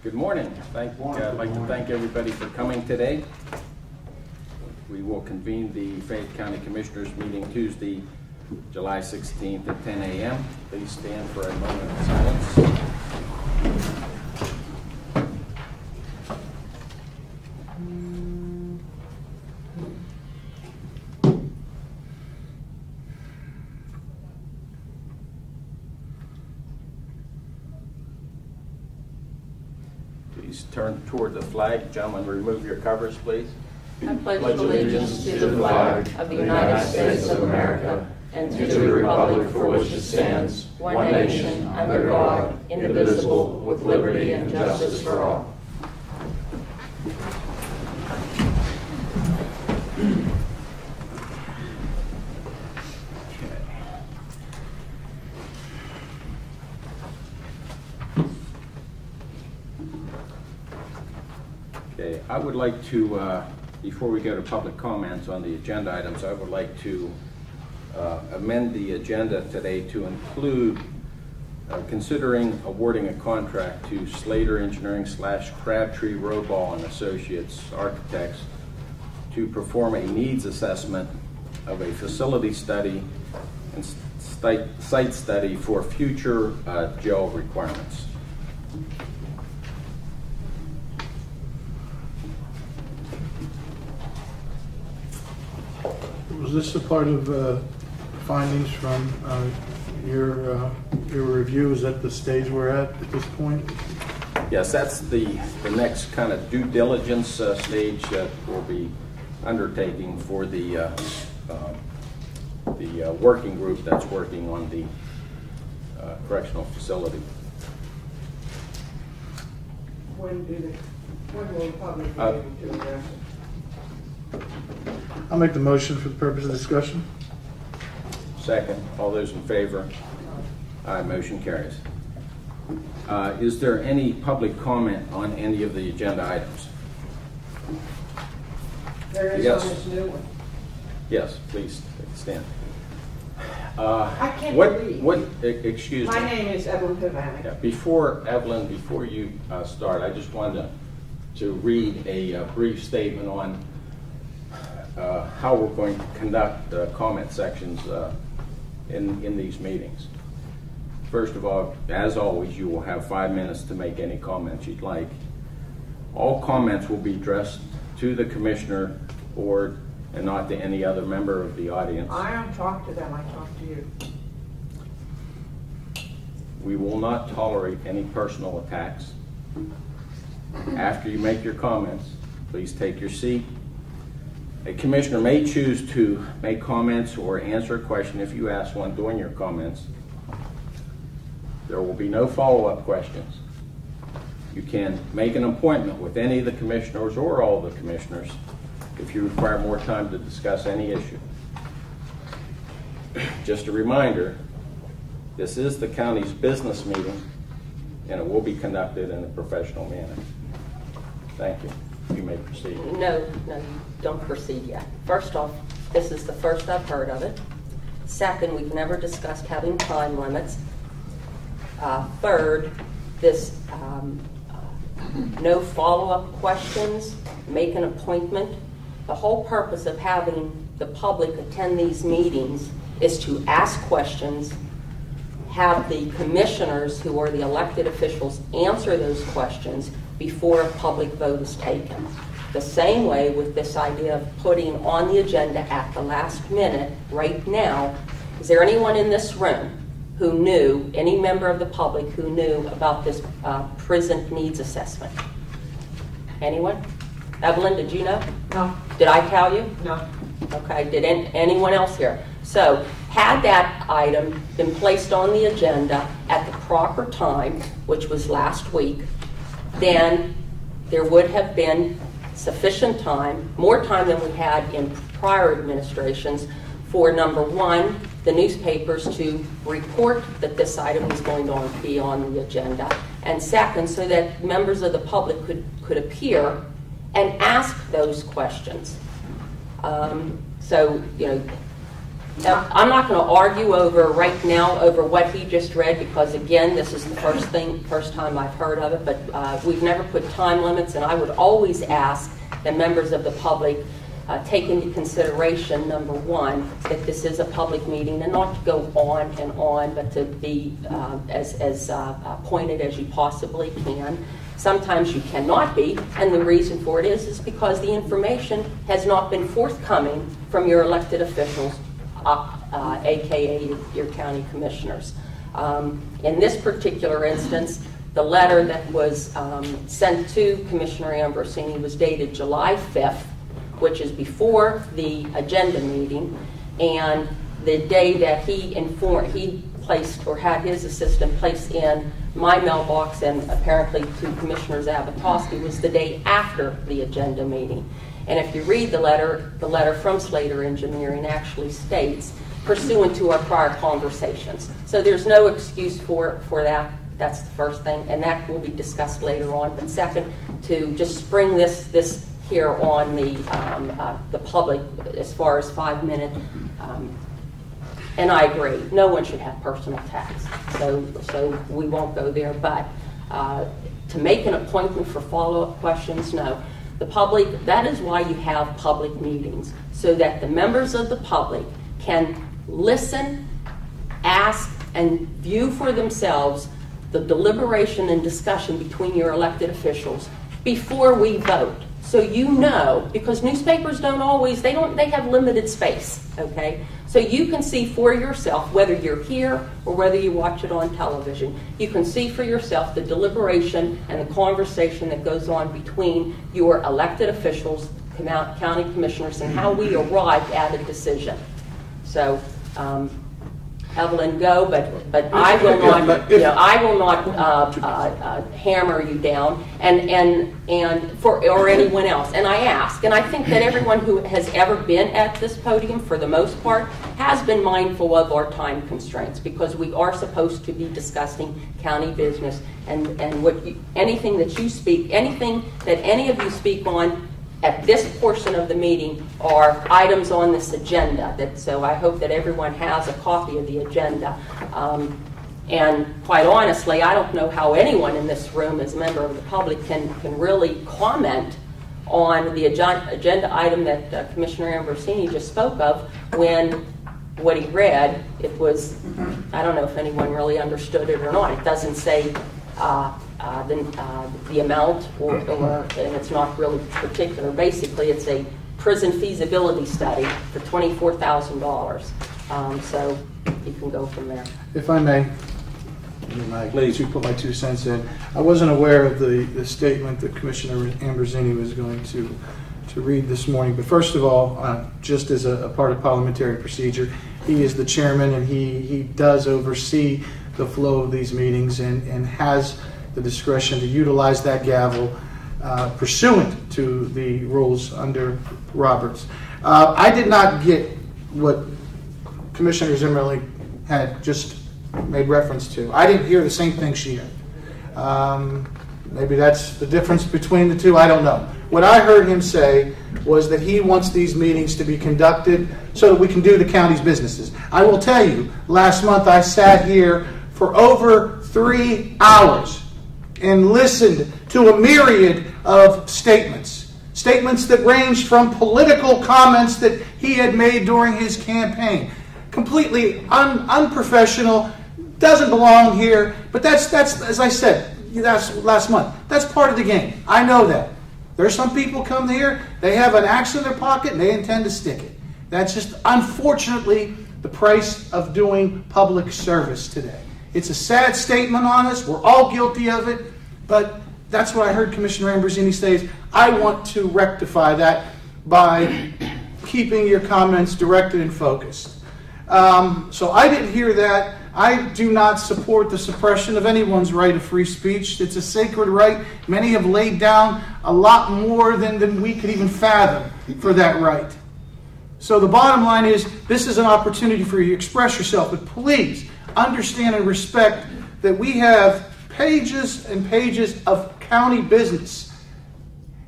Good morning. I'd like to thank everybody for coming today. We will convene the Fayette County Commissioners meeting Tuesday, July 16th at 10 a.m. Please stand for a moment of silence. Please turn toward the flag. Gentlemen, remove your covers, please. I pledge allegiance to the flag of the United States of America and to the republic for which it stands, one nation, under God, indivisible, with liberty and justice for all. Okay, I would like to, before we go to public comments on the agenda items, I would like to amend the agenda today to include considering awarding a contract to Slater Engineering / Crabtree Roball and Associates Architects to perform a needs assessment of a facility study and site study for future jail requirements. Was this a part of findings from your review? Is that the stage we're at this point? Yes, that's the next kind of due diligence stage that we'll be undertaking for the working group that's working on the correctional facility. When will the public be able to address it? I'll make the motion for the purpose of discussion. Second. All those in favor? Aye, motion carries. Is there any public comment on any of the agenda items? There is Yes. on this new one. Yes, please take a stand. I can't read. Excuse me. My name is Evelyn Pavanik. Yeah, before you start, I just wanted to read a brief statement on how we're going to conduct comment sections in these meetings. First of all, as always, you will have 5 minutes to make any comments you'd like. All comments will be addressed to the commissioner board and not to any other member of the audience. I don't talk to them, I talk to you. We will not tolerate any personal attacks. After you make your comments, please take your seat. A commissioner may choose to make comments or answer a question if you ask one during your comments. There will be no follow-up questions. You can make an appointment with any of the commissioners or all the commissioners if you require more time to discuss any issue. Just a reminder, this is the county's business meeting and it will be conducted in a professional manner. Thank you. You may proceed. No, you don't proceed yet. First off, this is the first I've heard of it. Second, we've never discussed having time limits. Third, this no follow-up questions, make an appointment. The whole purpose of having the public attend these meetings is to ask questions, have the commissioners, who are the elected officials, answer those questions before a public vote is taken. The same way with this idea of putting on the agenda at the last minute, right now, is there anyone in this room who knew, any member of the public who knew about this prison needs assessment? Anyone? Evelyn, did you know? No. Did I tell you? No. Okay, did anyone else here? So, had that item been placed on the agenda at the proper time, which was last week, then there would have been sufficient time, more time than we had in prior administrations, for number one, the newspapers to report that this item was going to be on the agenda, and second, so that members of the public could appear and ask those questions. So, Now, I'm not going to argue right now over what he just read, because again, this is the first time I've heard of it, but we've never put time limits, and I would always ask that members of the public take into consideration, number one, that this is a public meeting, and not to go on and on, but to be as pointed as you possibly can. Sometimes you cannot be, and the reason for it is because the information has not been forthcoming from your elected officials, aka your county commissioners. In this particular instance, the letter that was sent to Commissioner Ambrosini was dated July 5th, which is before the agenda meeting, and the day that he placed, or had his assistant place in my mailbox, and apparently to Commissioner Zabatoski, was the day after the agenda meeting. And if you read the letter from Slater Engineering actually states, pursuant to our prior conversations. So there's no excuse for that. That's the first thing, and that will be discussed later on. But second, to just spring this here on the public as far as 5 minute, and I agree, no one should have personal attacks. So we won't go there. But to make an appointment for follow-up questions, no. The public, that is why you have public meetings, so that the members of the public can listen, ask, and view for themselves the deliberation and discussion between your elected officials before we vote. So you know, because newspapers don't always, they have limited space, okay? So you can see for yourself, whether you're here or whether you watch it on television, you can see for yourself the deliberation and the conversation that goes on between your elected officials, county commissioners, and how we arrive at a decision. So, Evelyn, go, but I will not. I will not hammer you down, or anyone else. And I ask, and I think that everyone who has ever been at this podium, for the most part, has been mindful of our time constraints, because we are supposed to be discussing county business, and anything that you speak, anything that any of you speak on at this portion of the meeting are items on this agenda. So I hope that everyone has a copy of the agenda. And quite honestly, I don't know how anyone in this room, as a member of the public, can really comment on the agenda item that Commissioner Ambrosini just spoke of, when what he read, it was, I don't know if anyone really understood it or not. It doesn't say the amount, and it's not really particular. Basically, it's a prison feasibility study for $24,000. So you can go from there. If I may, please, put my 2 cents in. I wasn't aware of the statement that Commissioner Ambrosini was going to read this morning. But first of all, just as a part of parliamentary procedure, he is the chairman, and he does oversee the flow of these meetings, and has the discretion to utilize that gavel pursuant to the rules under Roberts. I did not get what Commissioner Zimmerling had just made reference to. I didn't hear the same thing she heard. Maybe that's the difference between the two, I don't know. What I heard him say was that he wants these meetings to be conducted so that we can do the county's businesses. I will tell you, last month I sat here for over 3 hours and listened to a myriad of statements that ranged from political comments that he had made during his campaign. Completely unprofessional, doesn't belong here, but that's as I said, that's last month. That's part of the game. I know that. There's some people come here, they have an axe in their pocket, and they intend to stick it. That's just, unfortunately, the price of doing public service today. It's a sad statement on us. We're all guilty of it. But that's what I heard Commissioner Ambrosini say. I want to rectify that by keeping your comments directed and focused. So I didn't hear that. I do not support the suppression of anyone's right of free speech. It's a sacred right. Many have laid down a lot more than we could even fathom for that right. So the bottom line is, this is an opportunity for you to express yourself, but please understand and respect that we have pages and pages of county business.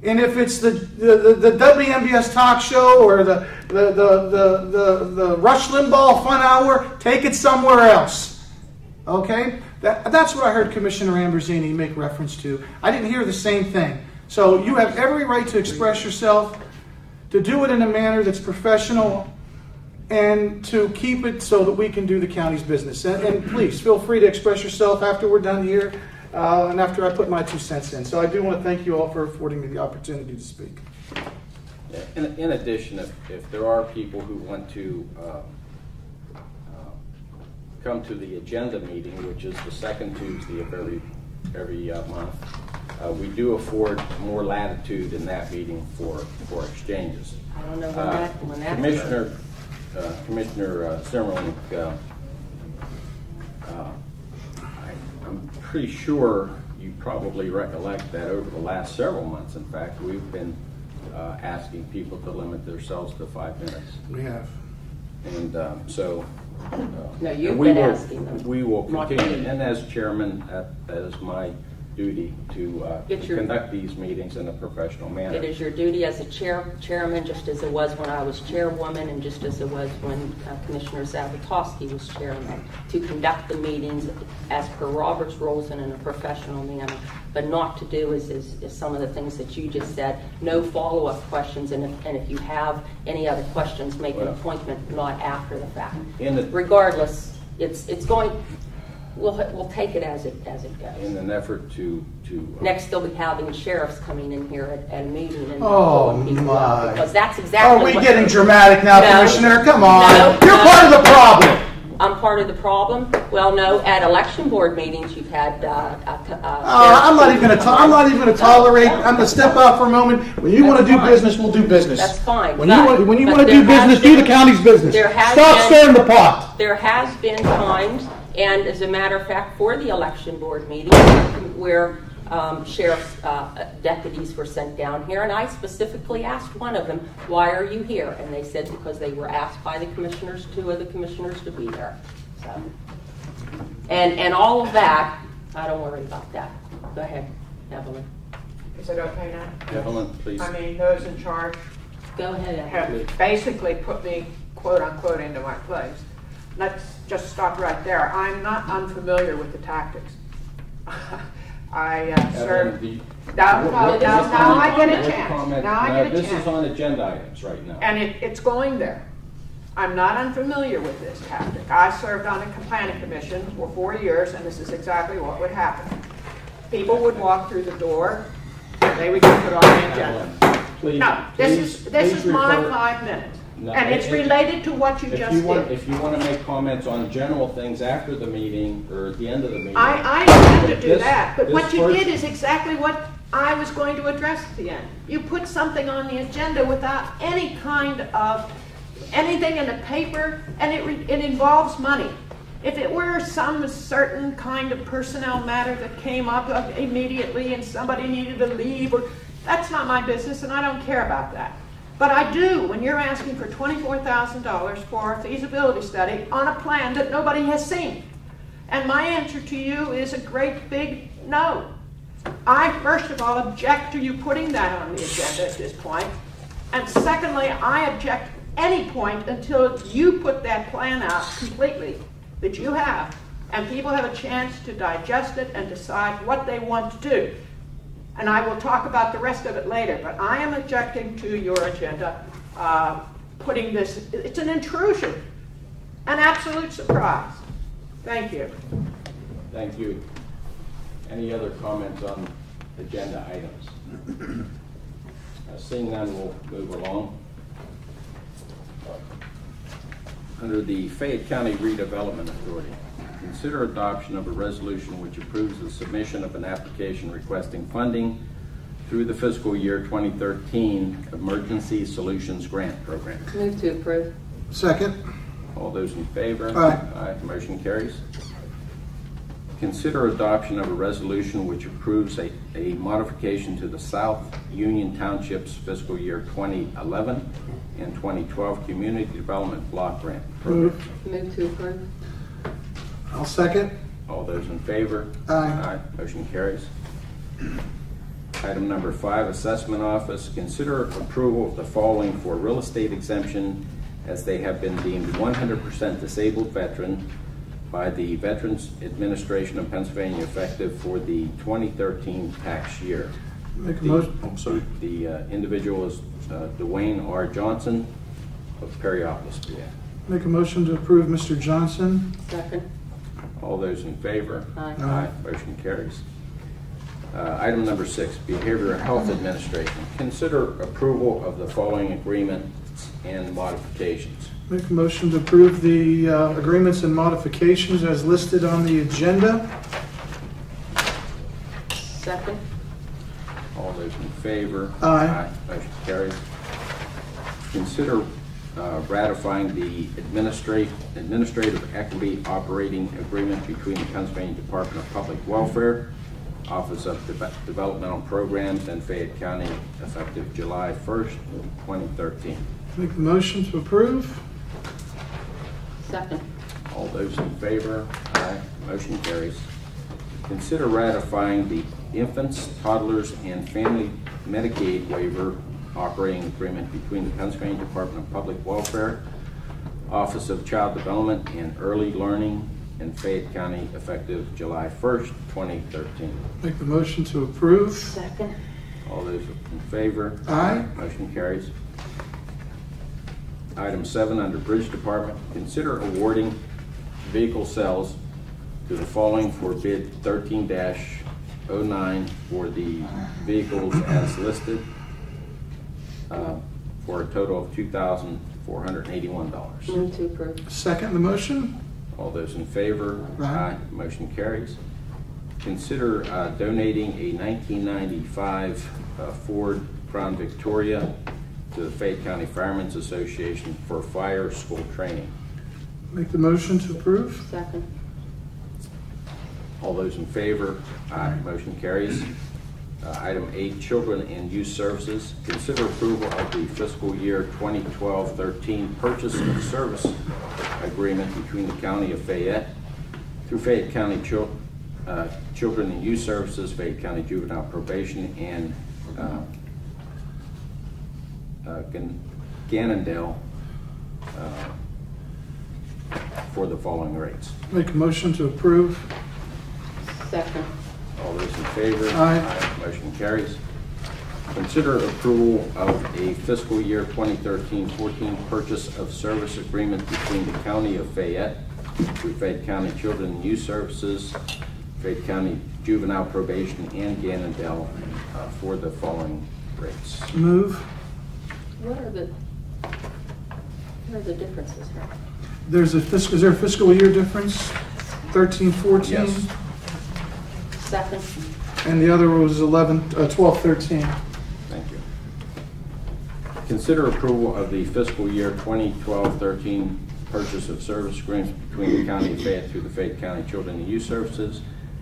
And if it's the WMBS talk show or the Rush Limbaugh Fun Hour, take it somewhere else. Okay? That's what I heard Commissioner Ambrosini make reference to. I didn't hear the same thing. So you have every right to express yourself, to do it in a manner that's professional, and to keep it so that we can do the county's business. And please, feel free to express yourself after we're done here. And after I put my 2 cents in. So I do want to thank you all for affording me the opportunity to speak. In addition, if there are people who want to come to the agenda meeting, which is the second Tuesday of every month, we do afford more latitude in that meeting for exchanges. I don't know when that's Commissioner Zimmerman, I'm pretty sure you probably recollect that over the last several months, in fact, we've been asking people to limit themselves to 5 minutes. We have. And no, you've been asking them. We will continue, and as chairman, that is my duty to conduct these meetings in a professional manner. It is your duty as a chairman, just as it was when I was chairwoman, and just as it was when Commissioner Zabatowski was chairman, to conduct the meetings as per Robert's rules and in a professional manner, but not to do is some of the things that you just said. No follow-up questions, and if you have any other questions, make an appointment, not after the fact. Regardless, it's going. We'll take it as it goes. In an effort to next, they'll be having sheriffs coming in here at a meeting and pulling people my! up, because that's exactly. Are we getting dramatic now, No. Commissioner? Come on, No, you're no. part of the problem. I'm part of the problem. Well, no. At election board meetings, you've had. I'm not even going to tolerate. I'm going to step out for a moment. When you want to do business, we'll do business. That's fine. When you want to do business, do the county's business. Stop stirring the pot. There has been times, and as a matter of fact, for the election board meeting, where sheriff's deputies were sent down here, and I specifically asked one of them, "Why are you here?" And they said because they were asked by the commissioners, 2 of the commissioners, to be there. So, and all of that, I don't worry about that. Go ahead, Evelyn. Is it okay now? Evelyn, please. I mean, those in charge Go ahead, Evelyn. have basically put me, quote unquote, into my place. Let's just stop right there. I'm not unfamiliar with the tactics. I served. Now I get a chance. Now I get a chance. This is on agenda items right now. And it's going there. I'm not unfamiliar with this tactic. I served on a planning commission for 4 years, and this is exactly what would happen. People would walk through the door, and they would get put on the agenda. Please, No, this is my 5 minutes. No, and it's related to what you just did. If you want to make comments on general things after the meeting or at the end of the meeting. I intend to do that, but this what you first- did is exactly what I was going to address at the end. You put something on the agenda without any kind of anything in the paper, and it involves money. If it were some certain kind of personnel matter that came up immediately and somebody needed to leave, that's not my business, and I don't care about that. But I do when you're asking for $24,000 for a feasibility study on a plan that nobody has seen. And my answer to you is a great big no. I, first of all, object to you putting that on the agenda at this point. And secondly, I object any point until you put that plan out completely that you have, and people have a chance to digest it and decide what they want to do. And I will talk about the rest of it later, but I am objecting to your agenda, putting this, it's an intrusion, an absolute surprise. Thank you. Thank you. Any other comments on agenda items? Seeing none, we'll move along. Under the Fayette County Redevelopment Authority, consider adoption of a resolution which approves the submission of an application requesting funding through the fiscal year 2013 Emergency Solutions Grant Program. Move to approve. Second. All those in favor? Aye. Aye. Motion carries. Consider adoption of a resolution which approves a modification to the South Union Township's fiscal year 2011 and 2012 Community Development Block Grant Program. Move to approve. I'll second. All those in favor? Aye. Motion carries. Item number 5, Assessment Office. Consider approval of the following for real estate exemption as they have been deemed 100% disabled veteran by the Veterans Administration of Pennsylvania effective for the 2013 tax year. Make a motion. I'm sorry. The individual is Dwayne R. Johnson of Perryopolis, PA. Make a motion to approve Mr. Johnson. Second. All those in favor? Aye. Aye. Motion carries. Item number 6, Behavioral Health Administration. Consider approval of the following agreements and modifications. Make a motion to approve the agreements and modifications as listed on the agenda. Second. All those in favor? Aye. Motion carries. Consider ratifying the administrative equity operating agreement between the Pennsylvania Department of Public Welfare, Office of Developmental Programs, and Fayette County effective July 1st, 2013. Make the motion to approve. Second. All those in favor? Aye. Motion carries. Consider ratifying the Infants, Toddlers, and Family Medicaid Waiver Operating Agreement between the Pennsylvania Department of Public Welfare, Office of Child Development and Early Learning, and Fayette County effective July 1st, 2013. Make the motion to approve. Second. All those in favor? Aye. Motion carries. Item 7, under Bridge Department, consider awarding vehicle sales to the following for bid 13-09 for the vehicles as listed for a total of $2,481. Move to approve. Second the motion. All those in favor? Aye. Motion carries. Consider donating a 1995 Ford Crown Victoria to the Fayette County Firemen's Association for fire school training. Make the motion to approve. Second. All those in favor? Aye. Motion carries. Item 8, Children and Youth Services. Consider approval of the fiscal year 2012-13 purchase of service agreement between the County of Fayette through Fayette County Children and Youth Services, Fayette County Juvenile Probation, and Gannondale for the following rates. Make a motion to approve. Second. All those in favor? Aye. Motion carries. Consider approval of a fiscal year 2013-14 purchase of service agreement between the County of Fayette through Fayette County Children and Youth Services, Fayette County Juvenile Probation, and Gannondale for the following rates. Move. What are the differences here? Is there a fiscal year difference? 13-14? Yes. Second. And the other was 12-13. Thank you. Consider approval of the fiscal year 2012-13 purchase of service agreements between the County of Fayette through the Fayette County Children and Youth Services,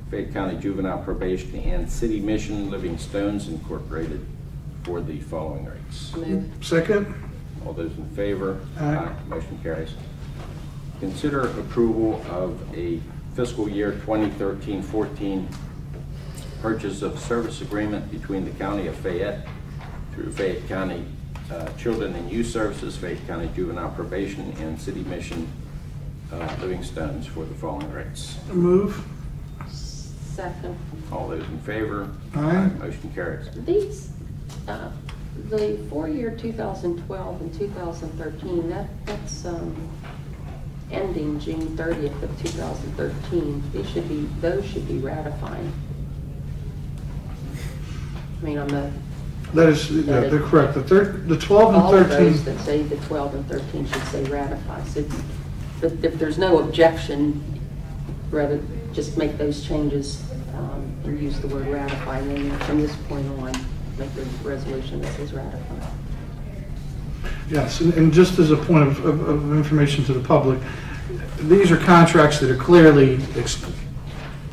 Fayette County Juvenile Probation, and City Mission Living Stones Incorporated for the following rates. Move. Second. All those in favor? Aye. Motion carries. Consider approval of a fiscal year 2013-14 purchase of service agreement between the County of Fayette through Fayette County Children and Youth Services, Fayette County Juvenile Probation, and City Mission Living Stones for the following rates. Move. Second. All those in favor? Aye. Motion carries. These, the 4-year 2012 and 2013, that's ending June 30th of 2013. Those should be ratifying. I mean, on the They're correct. The 12 and 13. all of those that say the 12 and 13 should say ratify. So, but if there's no objection, rather just make those changes and use the word ratify. And then from this point on, make the resolution that says ratify. Yes, and just as a point of information to the public, these are contracts that are clearly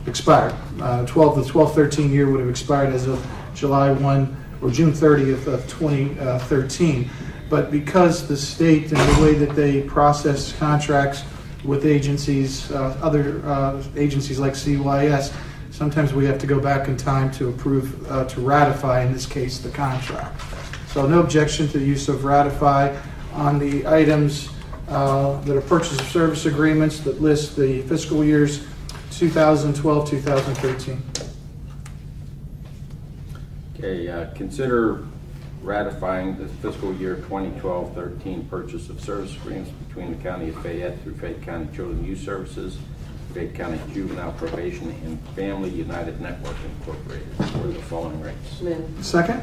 expired. The 12-13 year would have expired as of July 1 or June 30th of 2013. But because the state and the way that they process contracts with agencies, other agencies like CYS, sometimes we have to go back in time to approve, to ratify, in this case, the contract. So no objection to the use of ratify on the items that are purchase of service agreements that list the fiscal years 2012-2013. Okay, consider ratifying the fiscal year 2012-13 purchase of service agreements between the County of Fayette through Fayette County Children and Youth Services, Fayette County Juvenile Probation, and Family United Network Incorporated for the following rates. Move. Second?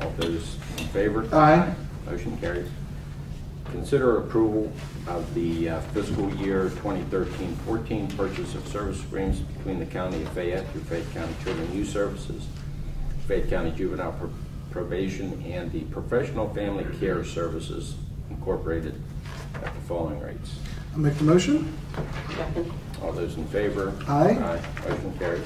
All those in favor? Aye. Motion carries. Consider approval of the fiscal year 2013-14 purchase of service agreements between the County of Fayette through Fayette County Children and Youth Services, Fayette County Juvenile Probation, and the Professional Family Care Services Incorporated at the following rates. I'll make the motion. Second. All those in favor? Aye. Motion carries.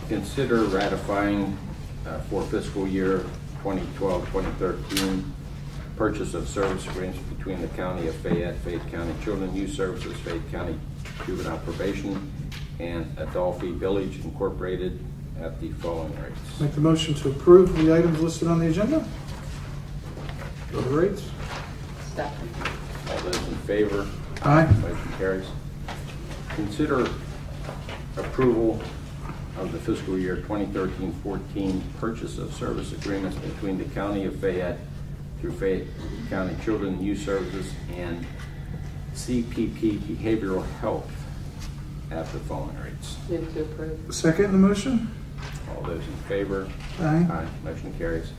Consider ratifying for fiscal year 2012-2013 purchase of service agreements between the County of Fayette, Fayette County Children and Youth Services, Fayette County Juvenile Probation, and Adolphi Village Incorporated at the following rates. Make the motion to approve the items listed on the agenda. Go to the rates. Second. All those in favor? Aye. Motion carries. Consider approval of the fiscal year 2013-14 purchase of service agreements between the County of Fayette through Fayette County Children and Youth Services and CPP Behavioral Health at the following rates. Move to approve. Second the motion. All those in favor? Aye. Motion carries.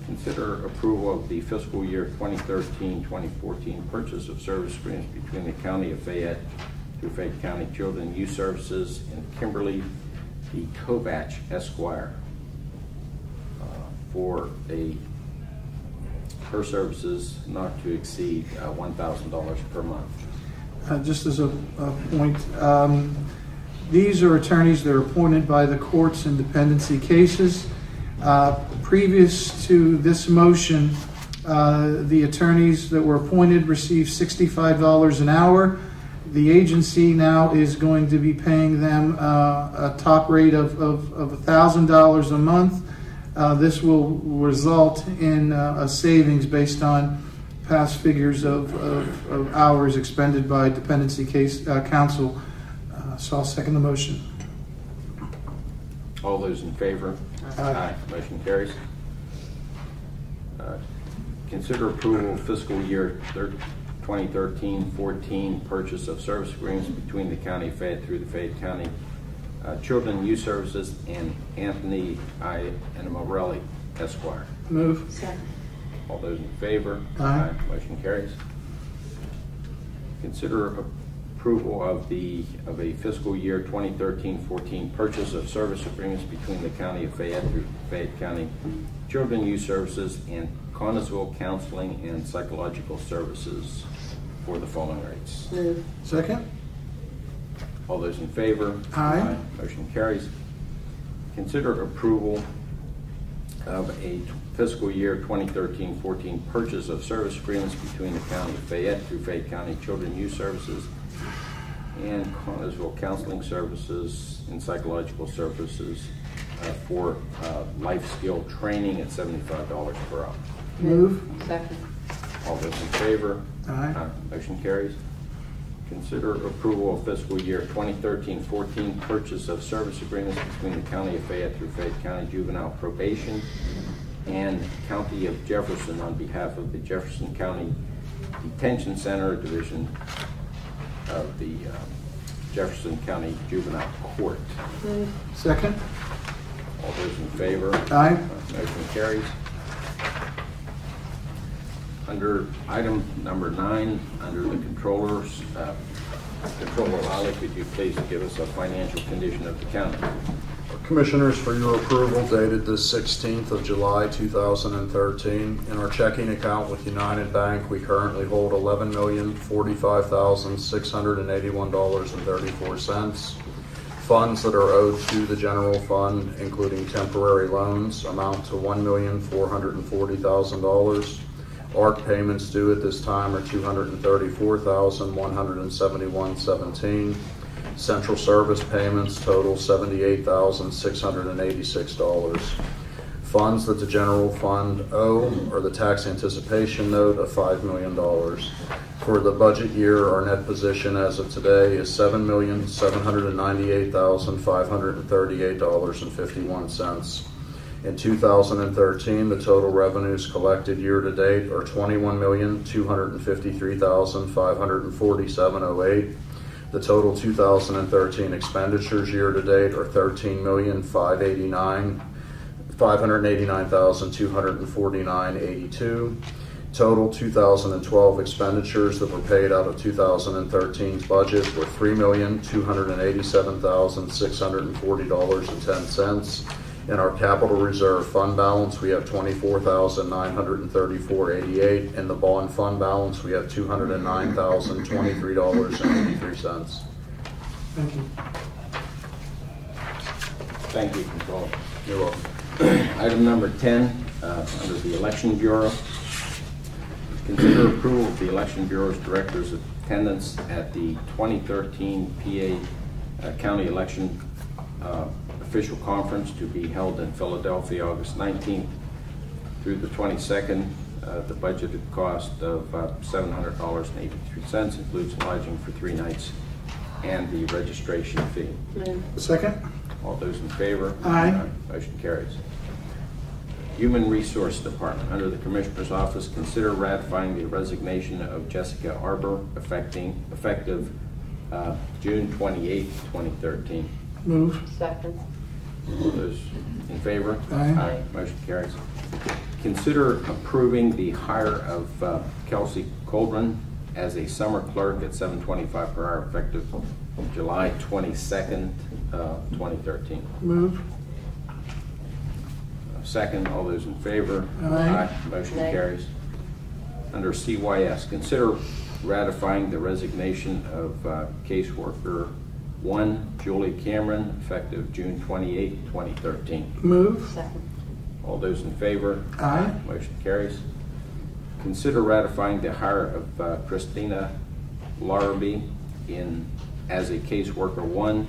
Consider approval of the fiscal year 2013-2014 purchase of service agreements between the County of Fayette through Fayette County Children and Youth Services and Kimberly D. Kovach, Esquire, for her services not to exceed $1,000 per month. Just as a point, these are attorneys that are appointed by the courts in dependency cases. Previous to this motion, the attorneys that were appointed received $65 an hour. The agency now is going to be paying them a top rate of $1,000 a month. This will result in a savings based on past figures of hours expended by dependency case counsel. So I'll second the motion. All those in favor? Aye. Motion carries. Consider approval of fiscal year 2013-14 purchase of service agreements between the County of Fayette through the Fayette County Children and Youth Services and Anthony I. Morelli, Esquire. Move. Second. All those in favor? Aye. Motion carries. Consider approval of a fiscal year 2013-14 purchase of service agreements between the County of Fayette through Fayette County Children and Youth Services and Connellsville Counseling and Psychological Services for the following rates. Move. Second. All those in favor? Aye. Motion carries. Consider approval of a fiscal year 2013-14 purchase of service agreements between the County of Fayette through Fayette County Children and Youth Services and Connellsville Counseling Services and Psychological Services for life skill training at $75 per hour. Move. Second. All those in favor? Aye. Motion carries. Consider approval of fiscal year 2013-14 purchase of service agreements between the County of Fayette through Fayette County Juvenile Probation and County of Jefferson on behalf of the Jefferson County Detention Center Division of the Jefferson County Juvenile Court. Move. Second. All those in favor? Aye. Motion carries. Under item number 9, under the Controller's, Controller Lally, could you please give us a financial condition of the county? Commissioners, for your approval dated the 16th of July 2013, in our checking account with United Bank, we currently hold $11,045,681.34. Funds that are owed to the general fund, including temporary loans, amount to $1,440,000. ARC payments due at this time are $234,171.17. Central service payments total $78,686. Funds that the general fund owe are the tax anticipation note of $5 million. For the budget year, our net position as of today is $7,798,538.51. In 2013, the total revenues collected year to date are $21,253,547.08. The total 2013 expenditures year to date are $589,249.82. Total 2012 expenditures that were paid out of 2013's budget were $3,287,640.10. In our capital reserve fund balance, we have $24,934.88. In the bond fund balance, we have $209,023.83. Thank you. Thank you, Controller. You're welcome. Item number 10, under the Election Bureau. Consider approval of the Election Bureau's director's attendance at the 2013 PA County Election Official Conference to be held in Philadelphia August 19th through the 22nd. The budgeted cost of $700.83 includes lodging for 3 nights and the registration fee. Second? All those in favor? Aye. Motion carries. Human Resource Department. Under the Commissioner's Office, consider ratifying the resignation of Jessica Arbor effective June 28, 2013. Move. Second. All those in favor? Aye. Motion carries. Consider approving the hire of Kelsey Coldren as a summer clerk at $7.25 per hour effective July 22nd, 2013. Move. Second, all those in favor? Aye. Motion Aye. carries. Under CYS, consider ratifying the resignation of caseworker 1, Julie Cameron, effective June 28, 2013. Move. Second. All those in favor? Aye. Motion carries. Consider ratifying the hire of Christina Larrabee as a caseworker 1,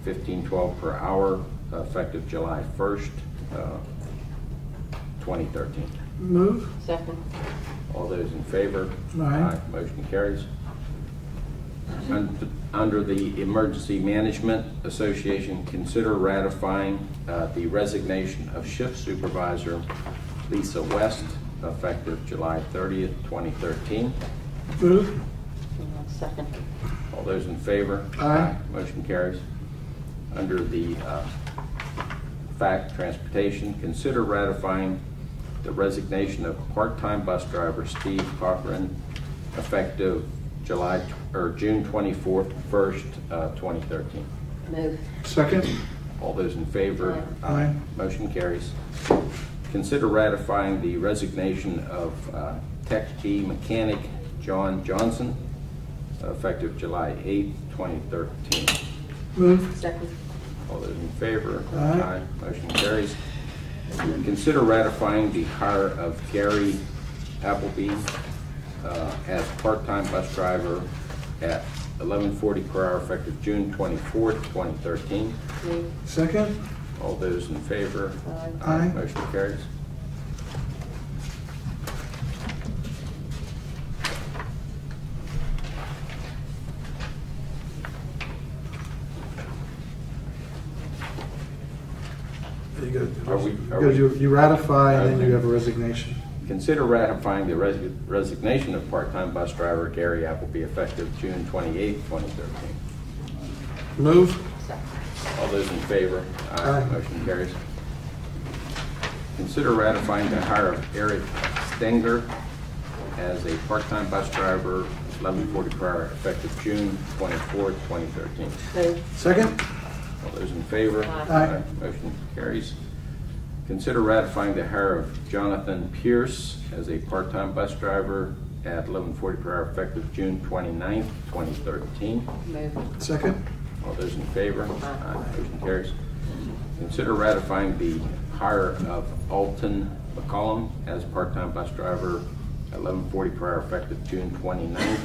$15.12 per hour, effective July 1st, 2013. Move. Second. All those in favor? Aye. Motion carries. Under the Emergency Management Association, consider ratifying the resignation of Shift Supervisor Lisa West, effective July 30th, 2013. Move. Second. All those in favor? Aye. Motion carries. Under the FACT Transportation, consider ratifying the resignation of part-time bus driver Steve Cochran, effective June 24th, 2013. Move. Second? All those in favor? Aye. Motion carries. Consider ratifying the resignation of Tech T mechanic John Johnson, effective July 8th, 2013. Move. Second. All those in favor? Aye. Motion carries. Consider ratifying the hire of Gary Appleby as part-time bus driver at $11.40 per hour effective June 24th, 2013. Move. Second? All those in favor? Aye. Motion carries. You ratify and then you have a resignation. Consider ratifying the resignation of part-time bus driver Gary Appleby effective June 28, 2013. Move. All those in favor? Aye. Motion carries. Consider ratifying the hire of Eric Stenger as a part-time bus driver, $11.40 per hour, effective June 24, 2013. Move. Second? All those in favor? Aye. Motion carries. Consider ratifying the hire of Jonathan Pierce as a part-time bus driver at $11.40 per hour, effective June 29, 2013. Move. Second? All those in favor? Motion carries. Consider ratifying the hire of Alton McCollum as part-time bus driver 1140 per hour effective June 29th,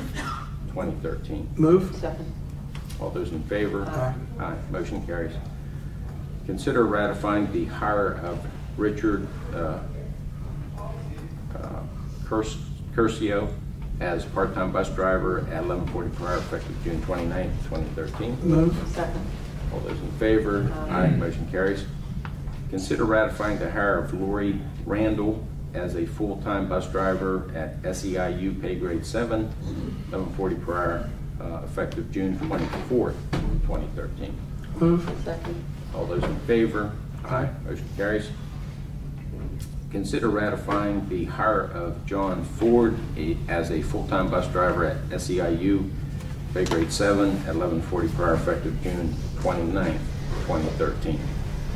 2013. Move. Second. All those in favor? Aye. Aye. Motion carries. Consider ratifying the hire of Richard Curcio as part-time bus driver at 1140 per hour effective June 29th, 2013. Move. Second. All those in favor? Aye. Motion carries. Consider ratifying the hire of Lori Randall as a full-time bus driver at SEIU pay grade 7, 1140 per hour, effective June 24th, 2013. Move. Second. All those in favor? Aye. Motion carries. Consider ratifying the hire of John Ford as a full-time bus driver at SEIU pay grade 7 at 1140 per hour, effective June 29th, 2013.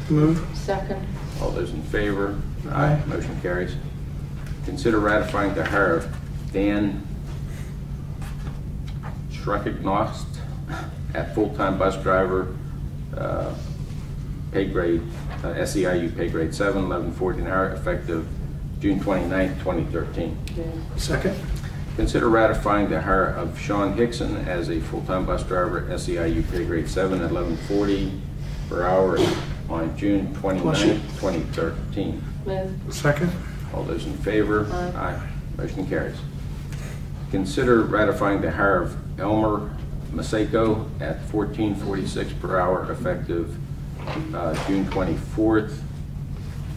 Move. Second. All those in favor? Aye. Motion carries. Consider ratifying the hire of Dan Schreckignost at full-time bus driver, pay grade, SEIU pay grade 7, 1140 an hour, effective June 29th, 2013. Move. Second. Consider ratifying the hire of Sean Hickson as a full-time bus driver at SEIU pay grade 7 at 1140 per hour on June 29th, 2013. Move. Second. All those in favor? Aye. Motion carries. Consider ratifying the hire of Elmer Maseko at $14.46 per hour, effective June 24th,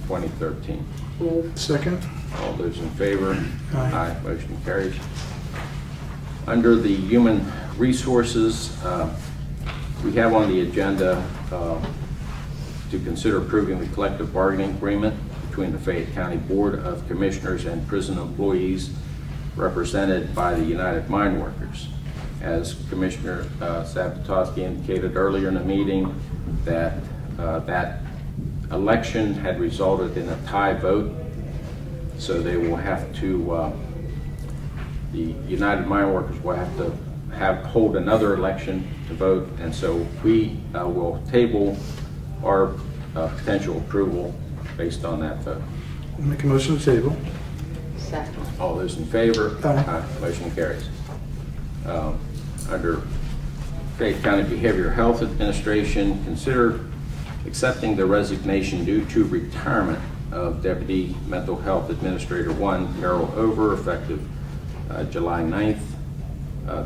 2013. Move. Second. All those in favor? Aye. Motion carries. Under the Human Resources, we have on the agenda to consider approving the collective bargaining agreement between the Fayette County Board of Commissioners and prison employees represented by the United Mine Workers. As Commissioner Sabatowski indicated earlier in the meeting, that that election had resulted in a tie vote, so they will have to, the United Mine Workers will have to hold another election to vote, and so we will table our potential approval based on that vote. Make a motion to table. Second. All those in favor? Aye. Motion carries. Under Fayette County Behavioral Health Administration, consider accepting the resignation due to retirement of Deputy Mental Health Administrator 1, Carol Over, effective July 9th,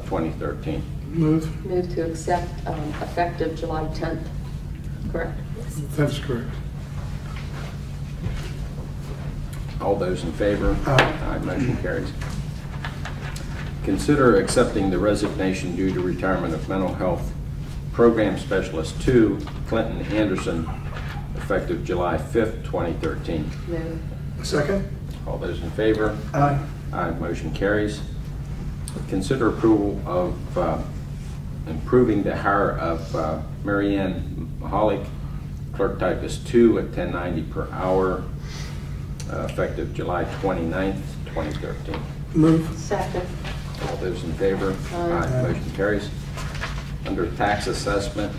2013. Move. Move to accept effective July 10th. Correct? That's correct. All those in favor? Aye. Motion carries. Consider accepting the resignation due to retirement of Mental Health Program Specialist 2, Clinton Anderson, effective July 5th, 2013. Move. Second. All those in favor? Aye. Aye. Motion carries. Consider approval of improving the hire of Marianne Mahalik, Clerk Typist 2 at $10.90 per hour, effective July 29th, 2013. Move. Second. All those in favor? Aye. Motion carries. Under tax assessment,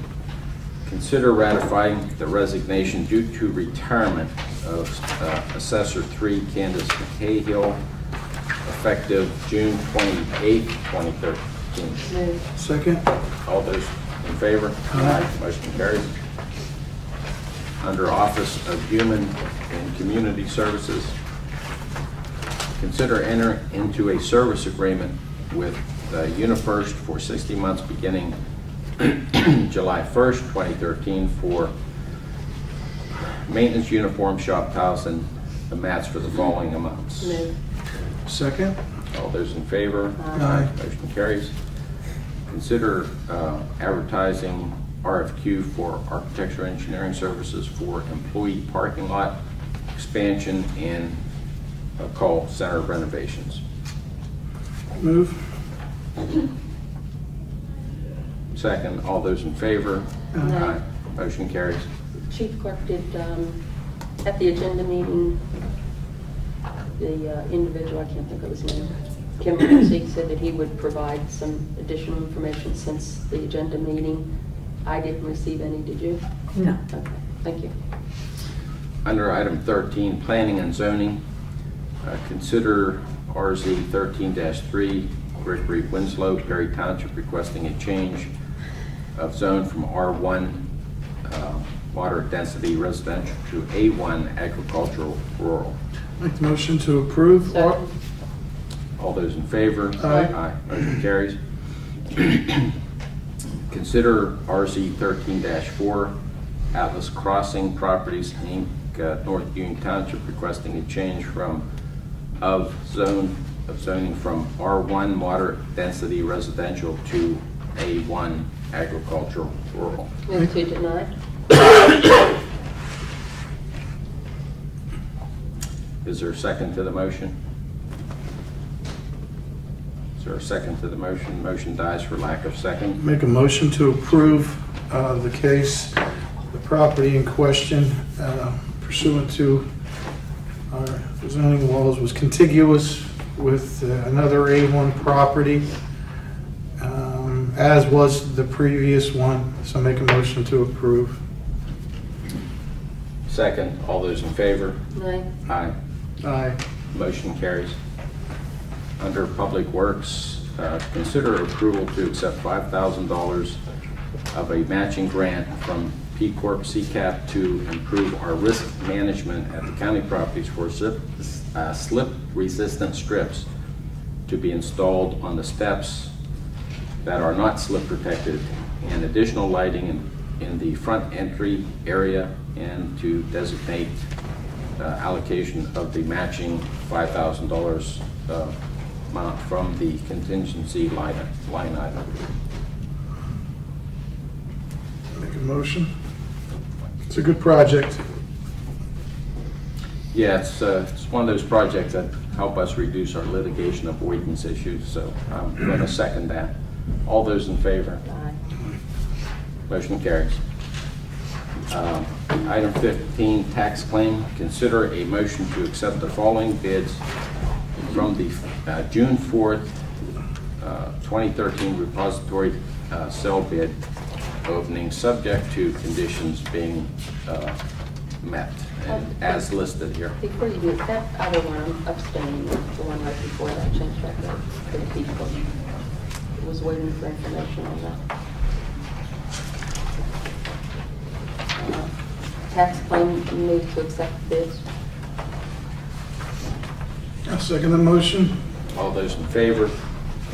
consider ratifying the resignation due to retirement of Assessor 3 Candace McCahill, effective June 28th, 2013. Move. Second. All those in favor? Aye. Motion carries. Under Office of Human and Community Services, consider entering into a service agreement with UniFirst for 60 months beginning July 1st, 2013 for maintenance, uniform, shop towels, and the mats for the following amounts. Move. Second. All those in favor? Aye. Motion carries. Consider advertising RFQ for architecture engineering services for employee parking lot expansion and call center renovations. Move. Second, all those in favor? Aye. Motion carries. Chief Clerk, did, at the agenda meeting, the individual, I can't think of his name, Kim Ramsey, said that he would provide some additional information since the agenda meeting. I didn't receive any, did you? No. Okay, thank you. Under item 13, planning and zoning, consider RZ 13-3, Gregory Winslow, Perry Township, requesting a change of zone from R1 moderate density residential to A1 agricultural rural. Make the motion to approve. Second. All those in favor? Aye. Motion carries. Consider RZ 13-4, Atlas Crossing Properties, Inc., North Union Township, requesting a change zoning from R1 moderate density residential to A1 agricultural rural. Move to deny. Is there a second to the motion? Is there a second to the motion? Motion dies for lack of second. Make a motion to approve the case, the property in question pursuant to our zoning laws was contiguous with another A1 property, as was the previous one. So make a motion to approve. Second. All those in favor? Aye. Aye. Aye. Motion carries. Under Public Works, consider approval to accept $5,000 of a matching grant from P Corp CCAP to improve our risk management at the county properties for slip-resistant strips to be installed on the steps that are not slip protected, and additional lighting in the front entry area, and to designate allocation of the matching $5,000 amount from the contingency line item. Make a motion. It's a good project. Yeah, it's one of those projects that help us reduce our litigation avoidance issues, so I'm going to second that. All those in favor? Aye. Motion carries. Item 15, tax claim. Consider a motion to accept the following bids from the June 4th, 2013 repository sale bid opening, subject to conditions being met and as listed here. Before you do it, that other one, I'm abstaining, the one right before that, change that for the people. Was waiting for information on that. Tax claim, move to accept bids. I'll second the motion. All those in favor?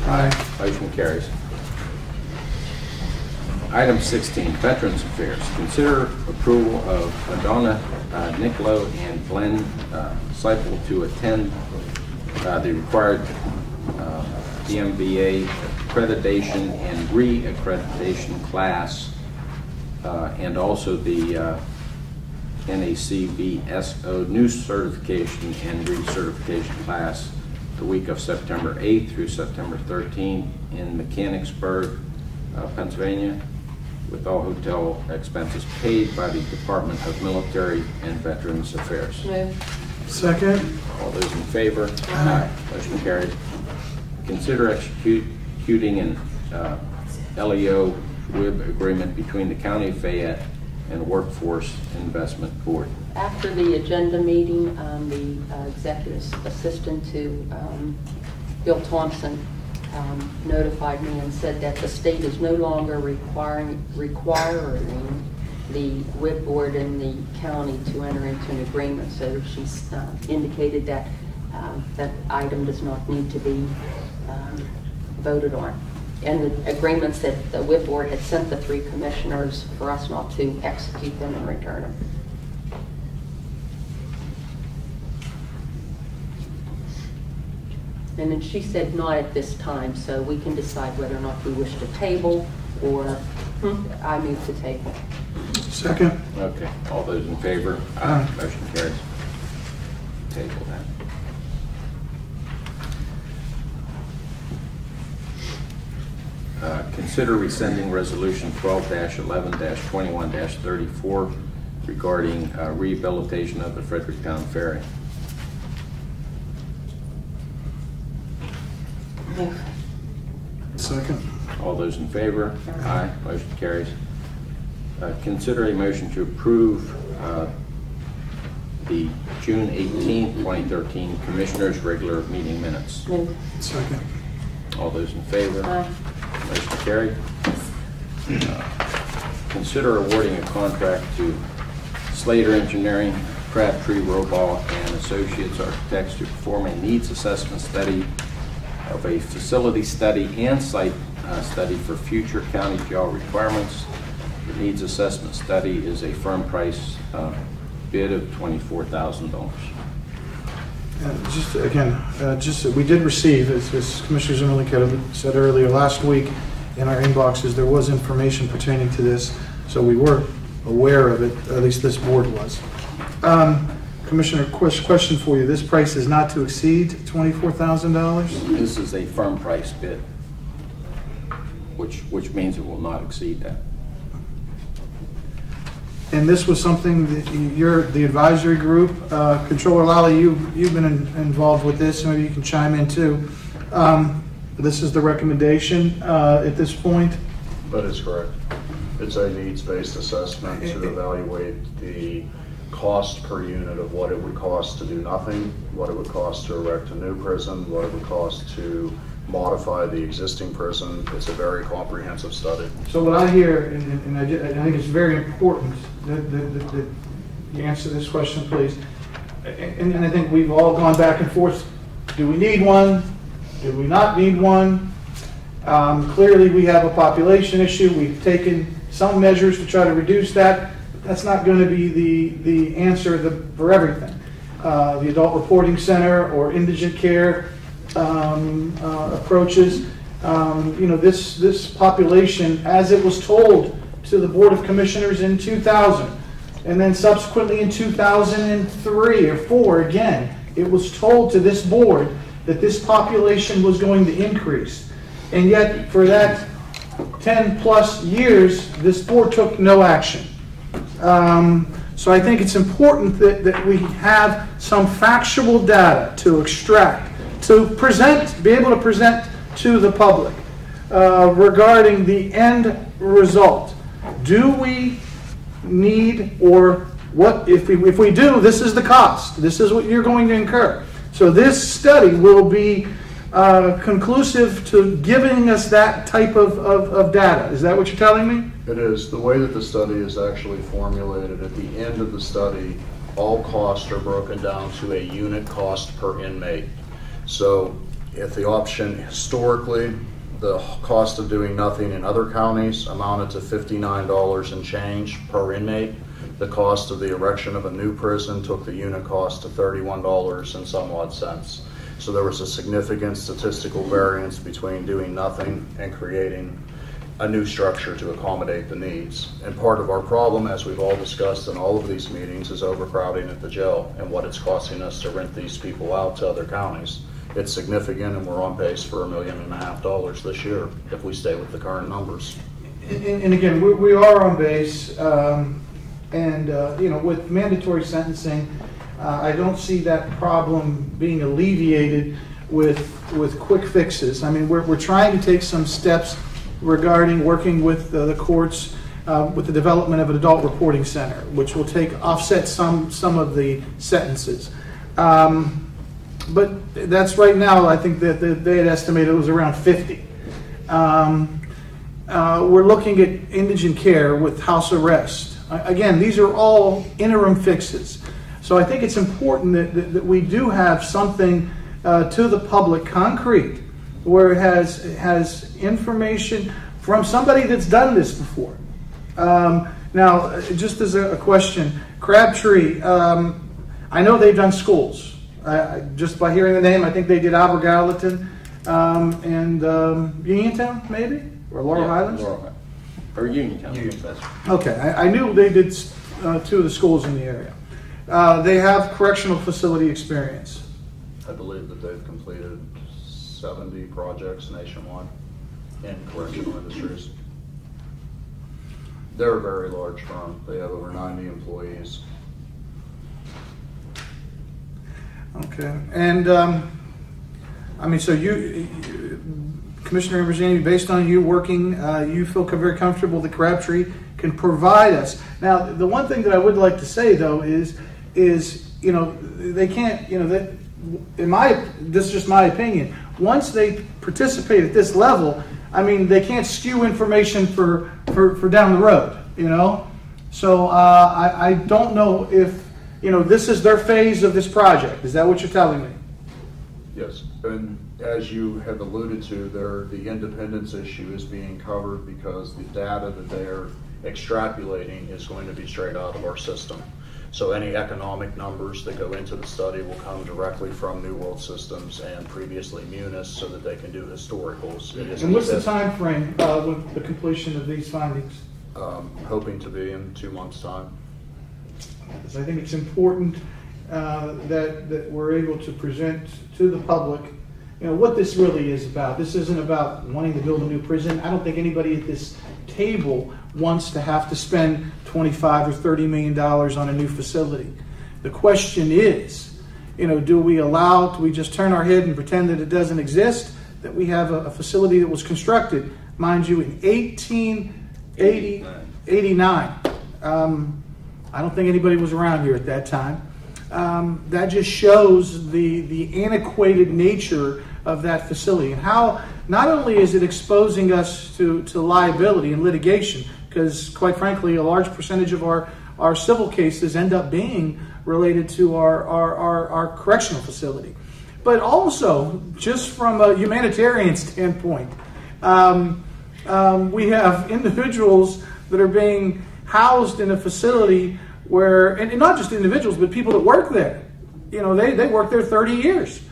Aye. Motion carries. Item 16, Veterans Affairs. Consider approval of Madonna Nicolo and Glenn Seipel to attend the required DMVA accreditation and re-accreditation class, and also the NACBSO new certification and recertification class the week of September 8th through September 13th in Mechanicsburg, Pennsylvania, with all hotel expenses paid by the Department of Military and Veterans Affairs. Move. Second. All those in favor? Aye. Motion carried. Consider executing an LEO WIB agreement between the County of Fayette and Workforce Investment Board. After the agenda meeting, the executive assistant to Bill Thompson notified me and said that the state is no longer requiring the WIB board in the county to enter into an agreement. So she's indicated that that item does not need to be voted on. And the agreements that the WIB board had sent the 3 commissioners for us not to execute them and return them. And then she said not at this time, so we can decide whether or not we wish to table or I move to table. Second. Okay. All those in favor? Aye. Motion carries. Table that. Consider rescinding Resolution 12-11-21-34 regarding rehabilitation of the Fredericktown Ferry. Move. Second. All those in favor? Aye. Motion carries. Consider a motion to approve the June 18, 2013 Commissioners' regular meeting minutes. Move. Second. All those in favor? Aye. Motion carried. Consider awarding a contract to Slater Engineering, Crabtree, Robaugh, and Associates Architects to perform a needs assessment study of a facility study and site study for future county jail requirements. The needs assessment study is a firm price bid of $24,000. Just again, we did receive, as Commissioner Zimmerlich said earlier last week, in our inboxes there was information pertaining to this, so we were aware of it. At least this board was. Commissioner, question for you: this price is not to exceed $24,000. This is a firm price bid, which means it will not exceed that. And this was something that the advisory group, Controller Lally, you've been involved with this, so maybe you can chime in too. This is the recommendation at this point. That is correct. It's a needs-based assessment to evaluate the cost per unit of what it would cost to do nothing, what it would cost to erect a new prison, what it would cost to modify the existing prison. It's a very comprehensive study. So what I hear, and I think it's very important that you answer this question, please. And I think we've all gone back and forth. Do we need one? Do we not need one? Clearly we have a population issue. We've taken some measures to try to reduce that. That's not going to be the answer for everything. The Adult Reporting Center or indigent care approaches. This population, as it was told to the Board of Commissioners in 2000, and then subsequently in 2003 or 4 again, it was told to this board that this population was going to increase. And yet, for that 10 plus years, this board took no action. So I think it's important that we have some factual data to extract, to present, be able to present to the public regarding the end result. Do we need, or what if we do, this is the cost. This is what you're going to incur. So this study will be conclusive to giving us that type of data. Is that what you're telling me? It is. The way that the study is actually formulated, at the end of the study, all costs are broken down to a unit cost per inmate. So if the option historically, the cost of doing nothing in other counties amounted to $59 and change per inmate, the cost of the erection of a new prison took the unit cost to $31 and some odd cents. So there was a significant statistical variance between doing nothing and creating a new structure to accommodate the needs. And part of our problem, as we've all discussed in all of these meetings, is overcrowding at the jail and what it's costing us to rent these people out to other counties. It's significant, and we're on pace for $1.5 million this year if we stay with the current numbers. And again, we are on base, with mandatory sentencing, I don't see that problem being alleviated with quick fixes. I mean, we're trying to take some steps regarding working with the courts with the development of an adult reporting center, which will offset some of the sentences. But that's right now, I think that they had estimated it was around 50. We're looking at indigent care with house arrest. Again, these are all interim fixes. So I think it's important that we do have something to the public, concrete, where it has information from somebody that's done this before. Now, just as a question, Crabtree, I know they've done schools. Just by hearing the name, I think they did Albert Gallatin and Uniontown, maybe? Or Laurel Highlands? Laurel Highlands. Or Uniontown. Okay, I knew they did 2 of the schools in the area. They have correctional facility experience. I believe that they've completed 70 projects nationwide in correctional industries. They're a very large firm. They have over 90 employees. Okay, and so you, Commissioner Ambrosini, based on you working, you feel very comfortable that Crabtree can provide us. Now, the one thing that I would like to say, though, is they can't, this is just my opinion. Once they participate at this level, I mean, they can't skew information for down the road, So I don't know if, this is their phase of this project. Is that what you're telling me? Yes, and as you have alluded to, the independence issue is being covered because the data that they're extrapolating is going to be straight out of our system. So any economic numbers that go into the study will come directly from New World Systems and previously Munis so that they can do historicals. And what's the time frame with the completion of these findings? Hoping to be in 2 months' time. I think it's important that we're able to present to the public, what this really is about. This isn't about wanting to build a new prison. I don't think anybody at this table wants to have to spend $25 or $30 million on a new facility. The question is, do we just turn our head and pretend that it doesn't exist? That we have a facility that was constructed, mind you, in 1889. I don't think anybody was around here at that time. That just shows the antiquated nature of that facility and how not only is it exposing us to liability and litigation, because quite frankly, a large percentage of our civil cases end up being related to our correctional facility. But also, just from a humanitarian standpoint, we have individuals that are being housed in a facility where, and not just individuals, but people that work there. They work there 30 years.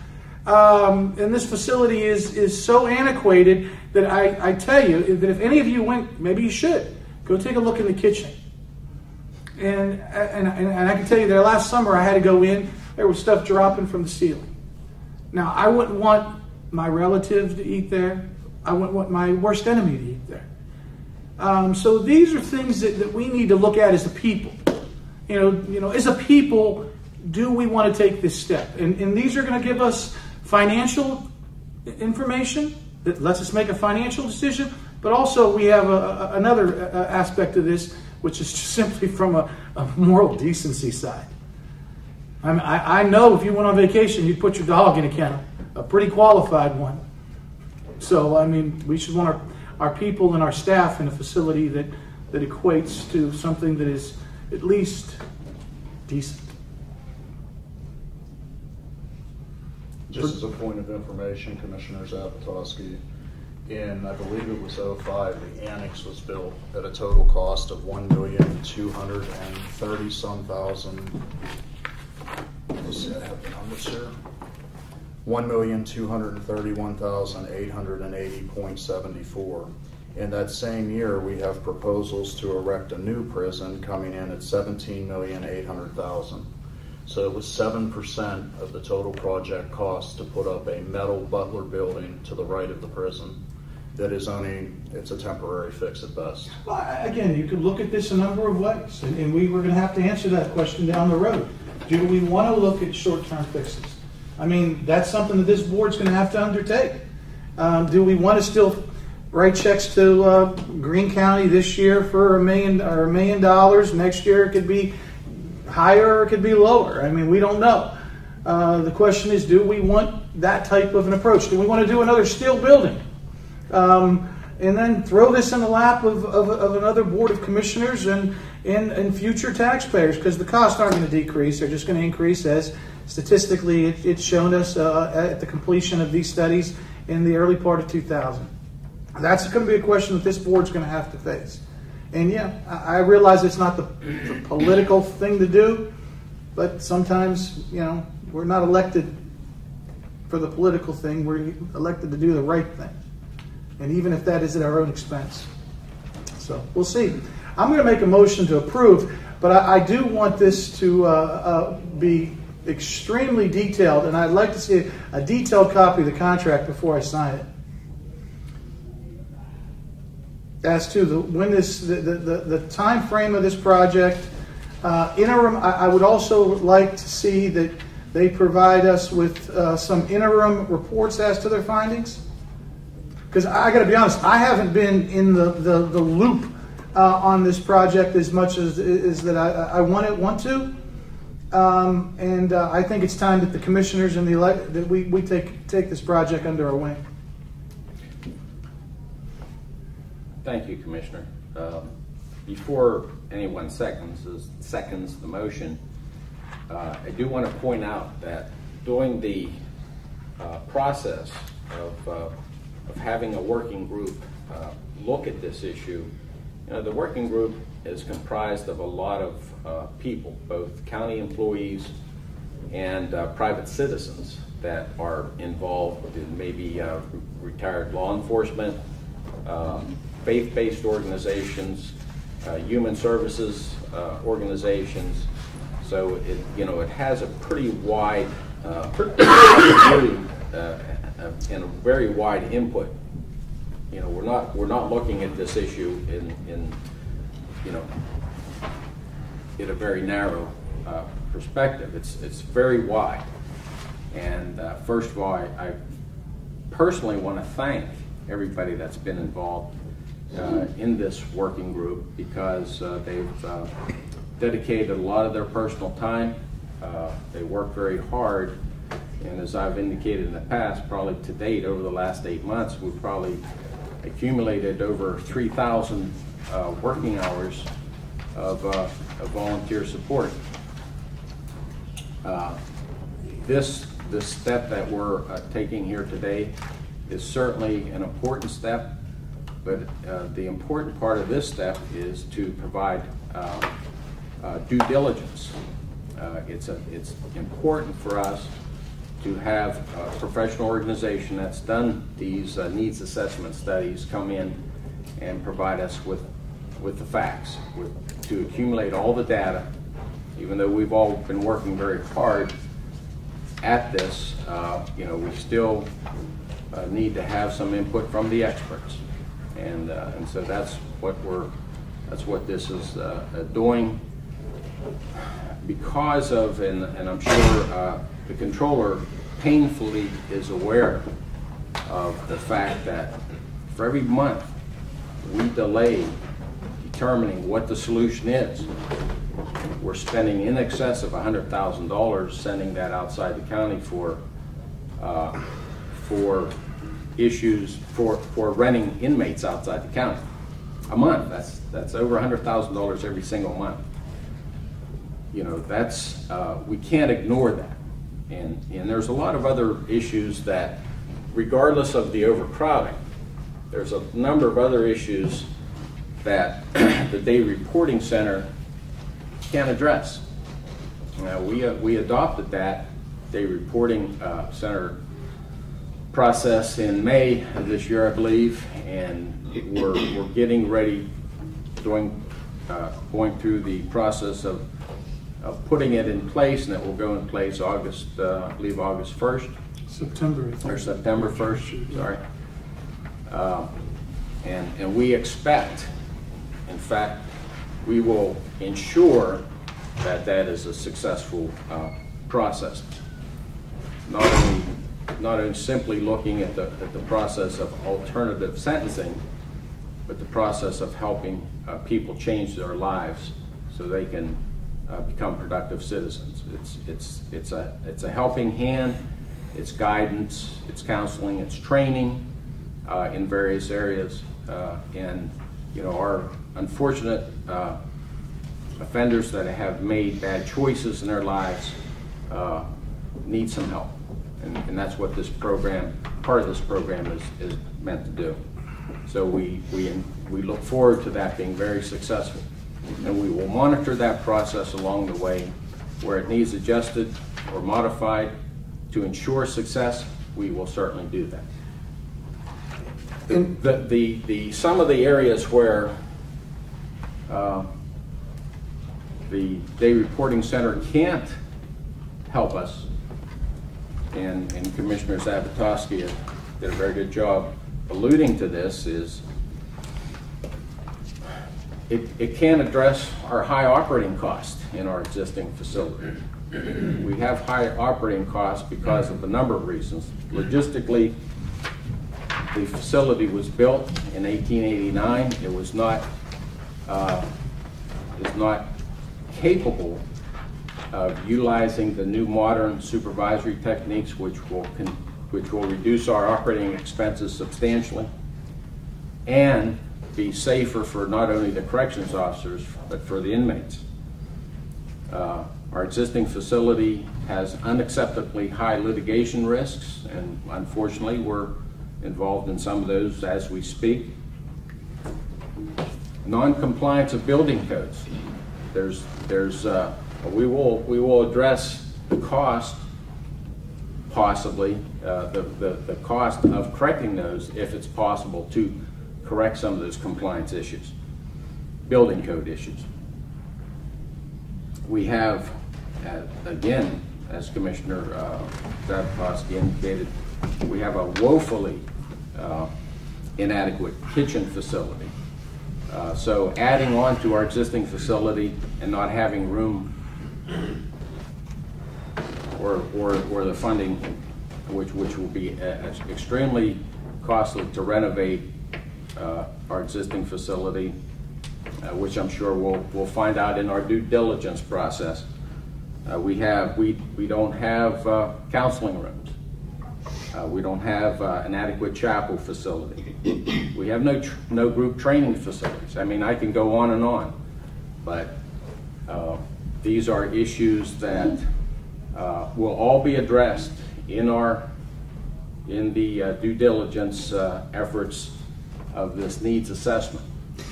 And this facility is so antiquated that I tell you that if any of you went, maybe you should, go take a look in the kitchen. And I can tell you that last summer I had to go in, there was stuff dropping from the ceiling. Now, I wouldn't want my relative to eat there. I wouldn't want my worst enemy to eat there. So these are things that we need to look at as a people. As a people, do we want to take this step? And these are going to give us financial information that lets us make a financial decision. But also we have another aspect of this, which is just simply from a moral decency side. I know if you went on vacation, you'd put your dog in a kennel, a pretty qualified one. So, we should want our people and our staff in a facility that equates to something that is at least decent. Just as a point of information, Commissioner Zapotowski, in, I believe it was 2005, the annex was built at a total cost of $1,230,000. Let's see, I have the numbers here. $1,231,880.74. In that same year, we have proposals to erect a new prison coming in at $17,800,000. So it was 7% of the total project cost to put up a metal Butler building to the right of the prison. That is it's a temporary fix at best. Well, again, you could look at this a number of ways, and we were going to have to answer that question down the road. Do we want to look at short-term fixes? That's something that this board's going to have to undertake. Do we want to still write checks to Greene County this year for $1 million or $1 million? Next year it could be higher or it could be lower. We don't know. The question is, do we want that type of an approach? Do we want to do another steel building? And then throw this in the lap of another board of commissioners and future taxpayers, because the costs aren't going to decrease. They're just going to increase as statistically it's shown us at the completion of these studies in the early part of 2000. That's going to be a question that this board's going to have to face. And yeah, I realize it's not the political thing to do, but sometimes, we're not elected for the political thing. We're elected to do the right thing. And even if that is at our own expense. So we'll see. I'm going to make a motion to approve, but I do want this to be extremely detailed, and I'd like to see a detailed copy of the contract before I sign it. As to the time frame of this project, interim, I would also like to see that they provide us with some interim reports as to their findings. Because I got to be honest, I haven't been in the loop on this project as much as that I want to. and I think it's time that the commissioners and that we take this project under our wing. Thank you, Commissioner. Before anyone seconds the motion, I do want to point out that during the process of having a working group look at this issue, the working group is comprised of a lot of people, both county employees and private citizens that are involved in maybe retired law enforcement, faith-based organizations, human services organizations. So it has a pretty wide view and a very wide input. We're not looking at this issue in a very narrow perspective. It's very wide. And first of all, I personally want to thank everybody that's been involved in this working group, because they've dedicated a lot of their personal time. They work very hard, and as I've indicated in the past, probably to date over the last 8 months, we've probably accumulated over 3,000 working hours of volunteer support. This step that we're taking here today is certainly an important step, but the important part of this step is to provide due diligence. It's important for us to have a professional organization that's done these needs assessment studies come in and provide us with the facts, to accumulate all the data. Even though we've all been working very hard at this, we still need to have some input from the experts, and so that's what this is doing. Because of, and I'm sure the controller painfully is aware of the fact that for every month we delay determining what the solution is, we're spending in excess of $100,000 sending that outside the county for issues for renting inmates outside the county a month. That's over $100,000 every single month. That's we can't ignore that. And there's a lot of other issues that, regardless of the overcrowding, there's a number of other issues that the Day Reporting Center can't address. We adopted that Day Reporting Center process in May of this year, I believe, and we're getting ready, going through the process of putting it in place, and it will go in place August 1st. September 1st, sorry. And we expect, in fact, we will ensure that that is a successful process. Not only simply looking at the process of alternative sentencing, but the process of helping people change their lives so they can become productive citizens. It's a helping hand, it's guidance, it's counseling, it's training in various areas, and our unfortunate offenders that have made bad choices in their lives need some help, and that's what this program, part of this program, is meant to do. So we look forward to that being very successful. And we will monitor that process along the way. Where it needs adjusted or modified to ensure success, we will certainly do that. Some of the areas where the Day Reporting Center can't help us, and Commissioner Zabatoski did a very good job alluding to this, is it can't address our high operating costs in our existing facility. We have high operating costs because of a number of reasons. Logistically, the facility was built in 1889. It was not is not capable of utilizing the new modern supervisory techniques, which will reduce our operating expenses substantially and be safer for not only the corrections officers but for the inmates. Our existing facility has unacceptably high litigation risks, and unfortunately we're involved in some of those as we speak. Non-compliance of building codes. We will address the cost, possibly the cost of correcting those if it's possible to correct some of those compliance issues, building code issues. We have, again, as Commissioner Zadkowski indicated, we have a woefully inadequate kitchen facility. So adding on to our existing facility and not having room or the funding, which will be extremely costly to renovate our existing facility, which I'm sure we'll find out in our due diligence process. We don't have counseling rooms. We don't have an adequate chapel facility. We have no group training facilities. I mean, I can go on and on, but these are issues that will all be addressed in the due diligence efforts of this needs assessment,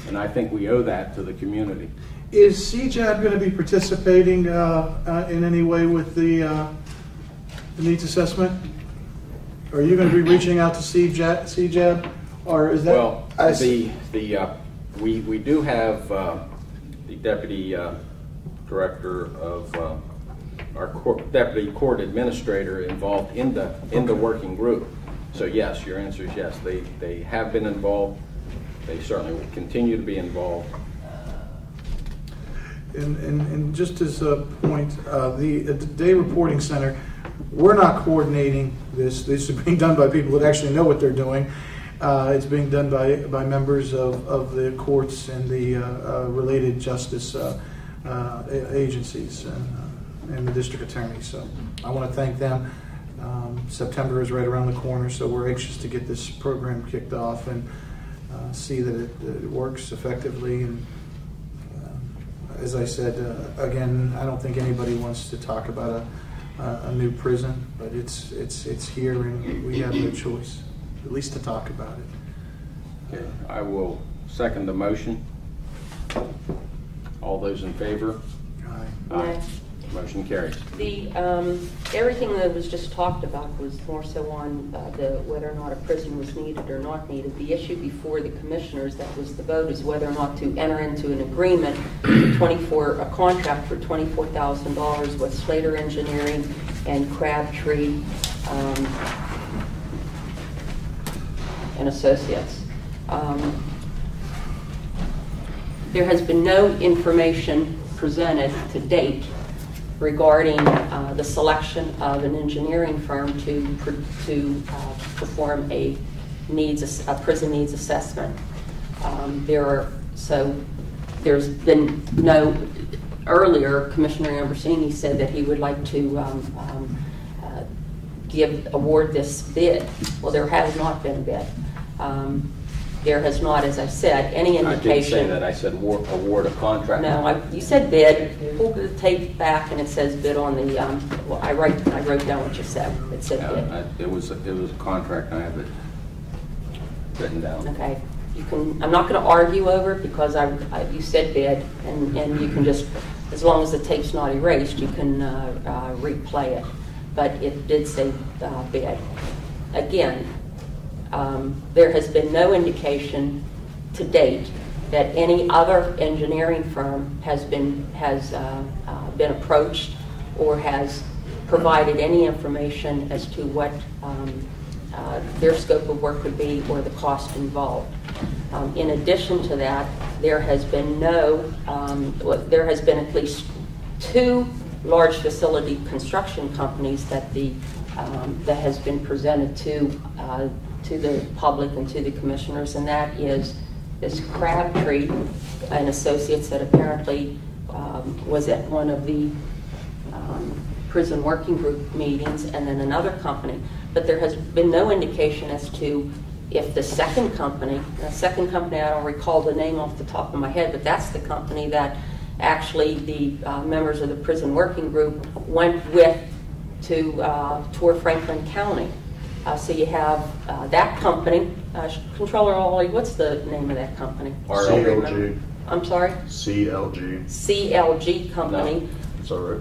and I think we owe that to the community. Is CJAB going to be participating in any way with the needs assessment? Are you going to be reaching out to CJAB, or is that? Well, we do have the deputy director of our deputy court administrator involved in the working group. So yes, your answer is yes. They have been involved. They certainly will continue to be involved. And just as a point, the Day Reporting Center, we're not coordinating this. This is being done by people that actually know what they're doing. It's being done by members of the courts and the related justice agencies and the district attorney. So I want to thank them. September is right around the corner, so we're anxious to get this program kicked off and see that it works effectively. And as I said, again, I don't think anybody wants to talk about a new prison, but it's here, and we have no choice, at least to talk about it. Okay, I will second the motion. All those in favor? Aye. Aye. Motion carries. The everything that was just talked about was more so on whether or not a prison was needed or not needed. The issue before the commissioners, that was the vote, is whether or not to enter into an agreement, a contract for $24,000 with Slater Engineering and Crabtree and Associates. There has been no information presented to date regarding the selection of an engineering firm to perform a prison needs assessment. There's been no, earlier Commissioner Ambrosini said that he would like to award this bid. Well, there has not been a bid. There has not, as I said, any indication. I didn't say that. I said award a contract. No, you said bid. Pull the tape back, and it says bid on the. Well, I wrote down what you said. It said bid. It was a contract. I have it written down. Okay. You can. I'm not going to argue over it because you said bid, and you can just, as long as the tape's not erased, you can replay it. But it did say bid. Again. There has been no indication to date that any other engineering firm has been approached or has provided any information as to what their scope of work would be or the cost involved. In addition to that, there has been at least 2 large facility construction companies that has been presented to the public and to the commissioners, and that is this Crabtree and Associates that apparently was at one of the prison working group meetings and then another company. But there has been no indication as to if the second company, I don't recall the name off the top of my head, but that's the company that actually the members of the prison working group went with to tour Franklin County. So you have that company, Controller Ollie, what's the name of that company? CLG. I'm sorry? CLG. CLG company. No, it's all right.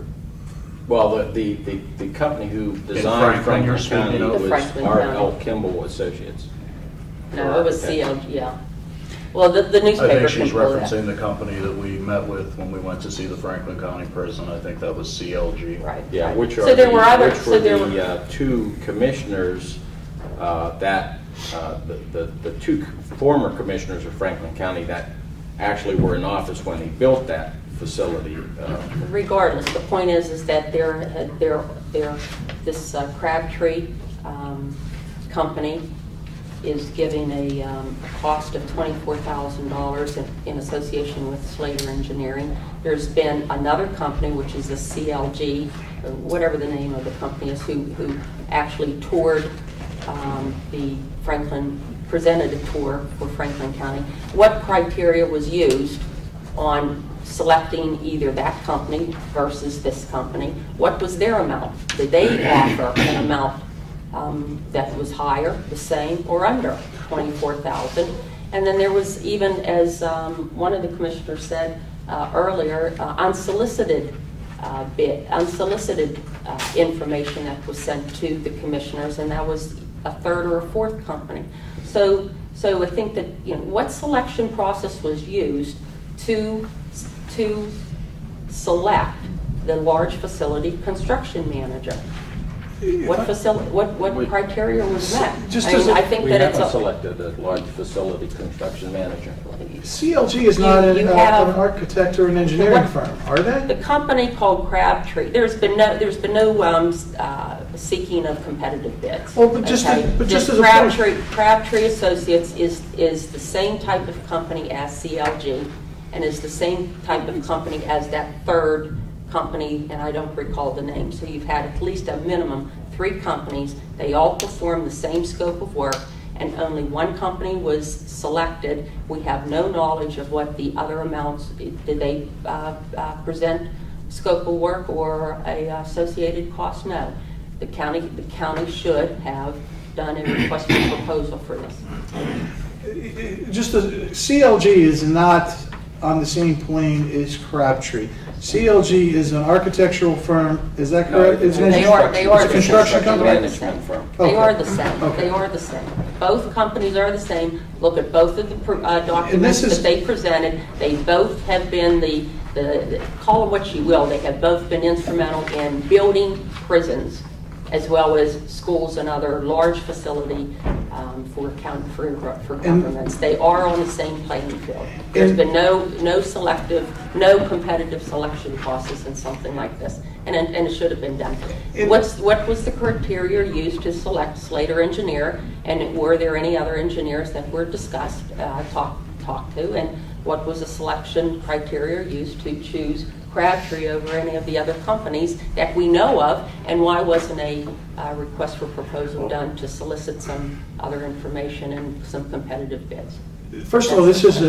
Well, the company who designed Franklin County was R.L. Kimball Associates. No, it was CLG, yeah. Well, the newspaper. I think she's can pull that. referencing the company that we met with when we went to see the Franklin County prison. I think that was CLG. Right. Yeah, right. which are so there were other, the two commissioners the two former commissioners of Franklin County that actually were in office when he built that facility. Regardless, the point is that this Crabtree company is giving a cost of $24,000 in association with Slater Engineering. There's been another company, which is the CLG, or whatever the name of the company is, who actually toured the Franklin, presented a tour for Franklin County. What criteria was used on selecting either that company versus this company? What was their amount? Did they offer an amount that was higher, the same, or under $24,000? And then there was, even as one of the commissioners said earlier, unsolicited information that was sent to the commissioners, and that was a third or a fourth company. So I think that, you know, what selection process was used to select the large facility construction manager? What criteria was met? I think we that haven't it's selected a large facility construction manager. CLG is not an architect or an engineering firm, are they? The company called Crabtree. There's been no seeking of competitive bids. Well, but just as a Crabtree Associates is the same type of company as CLG, and is the same type of company as that third company, and I don't recall the name. So you've had at least a minimum 3 companies. They all perform the same scope of work, and only one company was selected. We have no knowledge of what the other amounts, did they present scope of work or a associated cost? No. The county should have done a request for proposal for this. CLG is not on the same plane as Crabtree. CLG is an architectural firm, is that correct? No, they are a construction company? Management firm. They are the same. Okay. They are the same. Both companies are the same. Look at both of the documents that they presented. They both have been call them what you will, they have both been instrumental in building prisons as well as schools and other large facility for governments. They are on the same playing field. There's been no competitive selection process in something like this, and it should have been done. What was the criteria used to select Slater Engineer, and were there any other engineers that were discussed, talked to, and what was the selection criteria used to choose Crabtree over any of the other companies that we know of, and why wasn't a request for proposal done to solicit some other information and some competitive bids? First of all, this is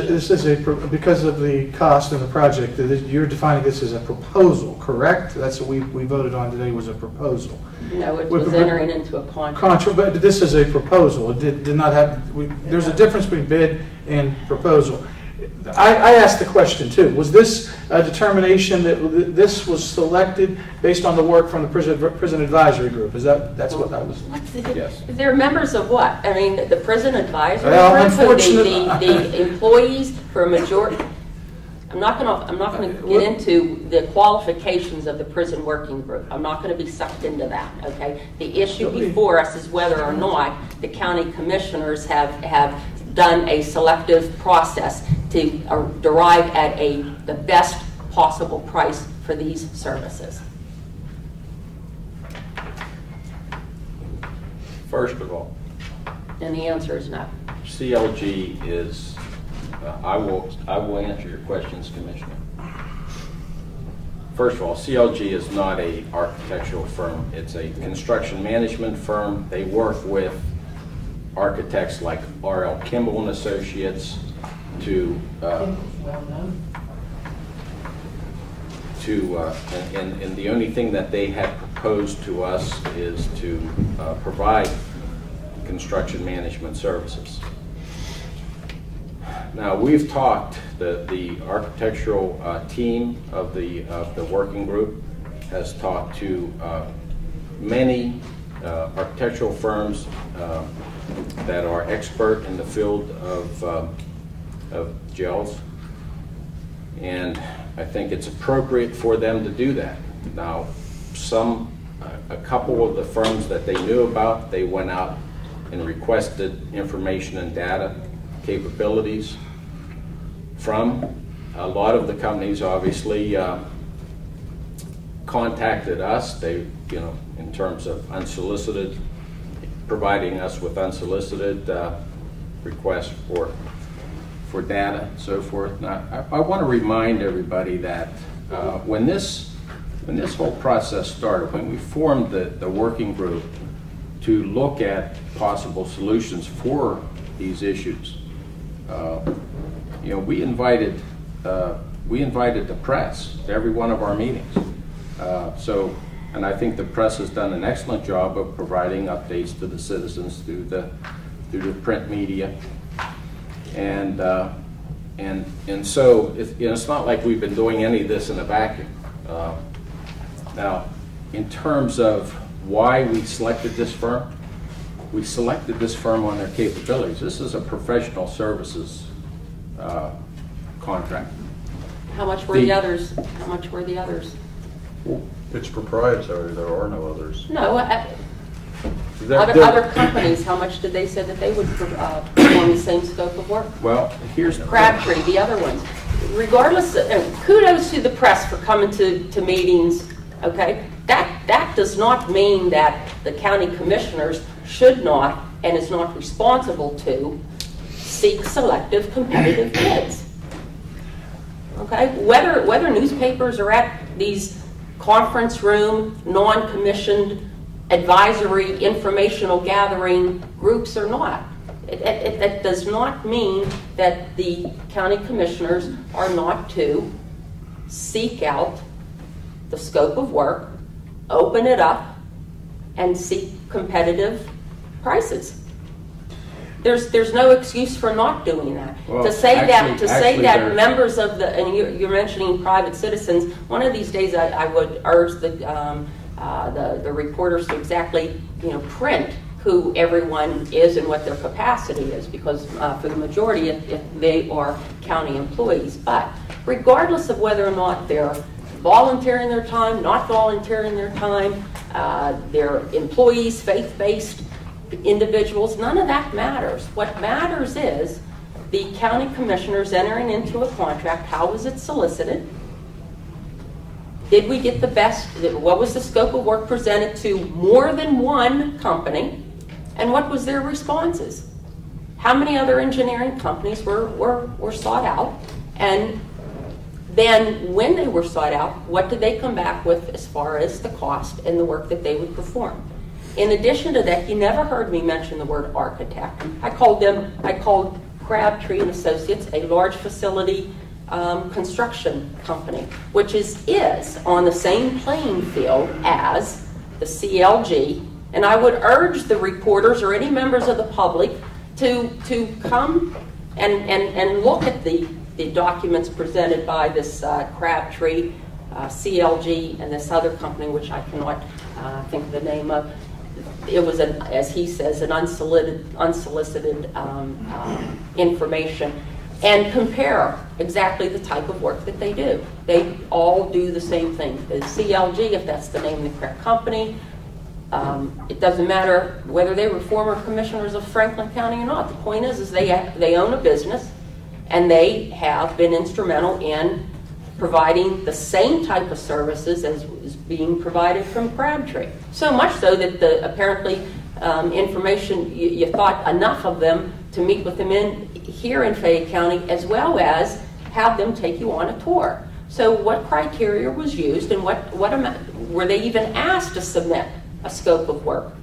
because of the cost of the project, you're defining this as a proposal, correct? That's what we voted on today, was a proposal. No, it was entering into a contract. But this is a proposal. It did not have. There's a difference between bid and proposal. I asked the question too. Was this a determination that this was selected based on the work from the prison advisory group? That's what that was? Yes. They're members of what? I mean, the prison advisory group, the employees for a majority. I'm not going to get into the qualifications of the prison working group. I'm not going to be sucked into that. Okay. The issue before us is whether or not the county commissioners have done a selective process to derive at the best possible price for these services. First of all, And the answer is no. CLG is, I will answer your questions, Commissioner. first of all, CLG is not a architectural firm. It's a construction management firm. They work with architects like R.L. Kimball and Associates and the only thing that they have proposed to us is to provide construction management services. Now, we've talked, the architectural team of the working group has talked to many architectural firms that are expert in the field of gels, and I think it's appropriate for them to do that. Now, a couple of the firms that they knew about, they went out and requested information and data capabilities from. A lot of the companies obviously contacted us. They, in terms of unsolicited, providing us with unsolicited requests for data and so forth. Now, I want to remind everybody that when this whole process started, when we formed the working group to look at possible solutions for these issues, we invited the press to every one of our meetings. And I think the press has done an excellent job of providing updates to the citizens through the print media, and so it's not like we've been doing any of this in a vacuum. Now, in terms of why we selected this firm, we selected this firm on their capabilities. This is a professional services contract. How much were the others? How much were the others? It's proprietary. There are no others. No, other companies, how much did they say that they would perform the same scope of work? Well, here's Crabtree, the other ones. Regardless, kudos to the press for coming to meetings, okay? That does not mean that the county commissioners should not and is not responsible to seek selective competitive bids. Okay? Whether newspapers are at these conference room, non-commissioned advisory informational gathering groups or not. That does not mean that the county commissioners are not to seek out the scope of work, open it up, and seek competitive prices. There's no excuse for not doing that. Well, to say actually, that members of the, and you're mentioning private citizens, one of these days I would urge the reporters to exactly print who everyone is and what their capacity is, because for the majority they are county employees. But regardless of whether or not they're volunteering their time, not volunteering their time, they're employees, faith-based individuals, none of that matters. What matters is the county commissioners entering into a contract. How was it solicited? Did we get the best? What was the scope of work presented to more than one company? And what was their responses? How many other engineering companies were sought out? And then when they were sought out, what did they come back with as far as the cost and the work that they would perform? In addition to that, you never heard me mention the word architect. I called Crabtree and Associates a large facility construction company, which is on the same playing field as the CLG. And I would urge the reporters or any members of the public to come and look at the documents presented by this Crabtree, CLG, and this other company, which I cannot think of the name of. It was, as he says, an unsolicited information, and compare exactly the type of work that they do. They all do the same thing. The CLG, if that's the name of the correct company, it doesn't matter whether they were former commissioners of Franklin County or not. The point is they own a business, and they have been instrumental in providing the same type of services as is being provided from Crabtree. So much so that apparently information, you thought enough of them to meet with them here in Fayette County, as well as have them take you on a tour. So what criteria was used, and were they even asked to submit a scope of work?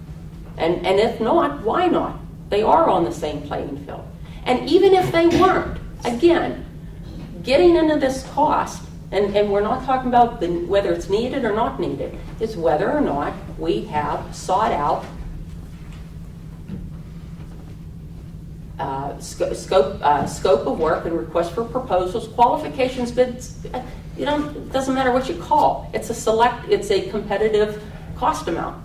And if not, why not? They are on the same playing field. And even if they weren't, again, getting into this cost, and we're not talking about whether it's needed or not needed, is whether or not we have sought out scope of work and request for proposals, qualifications, bids. It doesn't matter what you call. It's a competitive cost amount.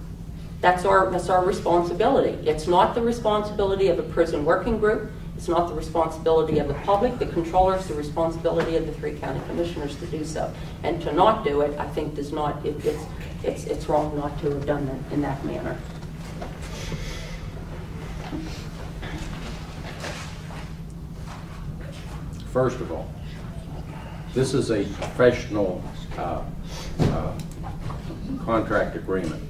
That's our responsibility. It's not the responsibility of a prison working group. It's not the responsibility of the public. The controller is the responsibility of the 3 county commissioners to do so. And to not do it, I think does not. It's wrong not to have done it in that manner. First of all, this is a professional contract agreement.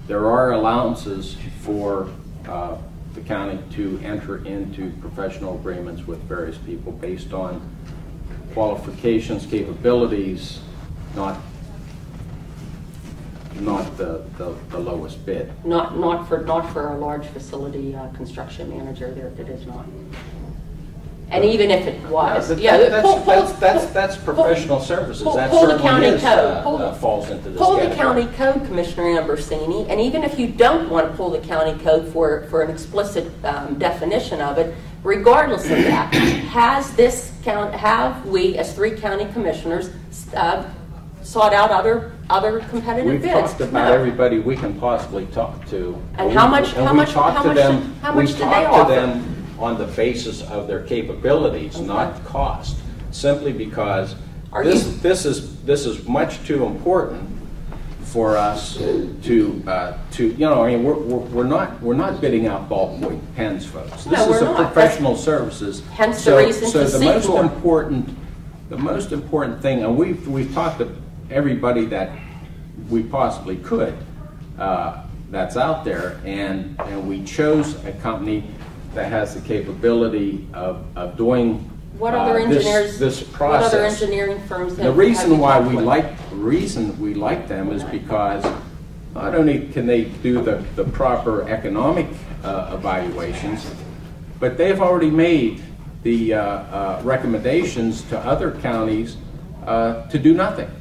There are allowances for the county to enter into professional agreements with various people based on qualifications, capabilities, not the lowest bid. Not for a large facility construction manager. It is not. And even if it was, that's professional services. That pull the certainly county is, code. falls into this Pull the category. county code, Commissioner Ambersini, and even if you don't want to pull the county code for an explicit definition of it, regardless of that, have we as 3 county commissioners sought out other competitive We've bids? talked about everybody we can possibly talk to. And how much did they offer? On the basis of their capabilities, not cost, simply because this is much too important for us to we're not bidding out ballpoint pens, folks. This is a professional services. Hence the reason to seek more. The most important thing, and we've talked to everybody that we possibly could that's out there, and we chose a company that has the capability of doing what other engineers, this process. What other engineering firms have? The reason why we like them is because not only can they do the proper economic evaluations, but they've already made the recommendations to other counties to do nothing.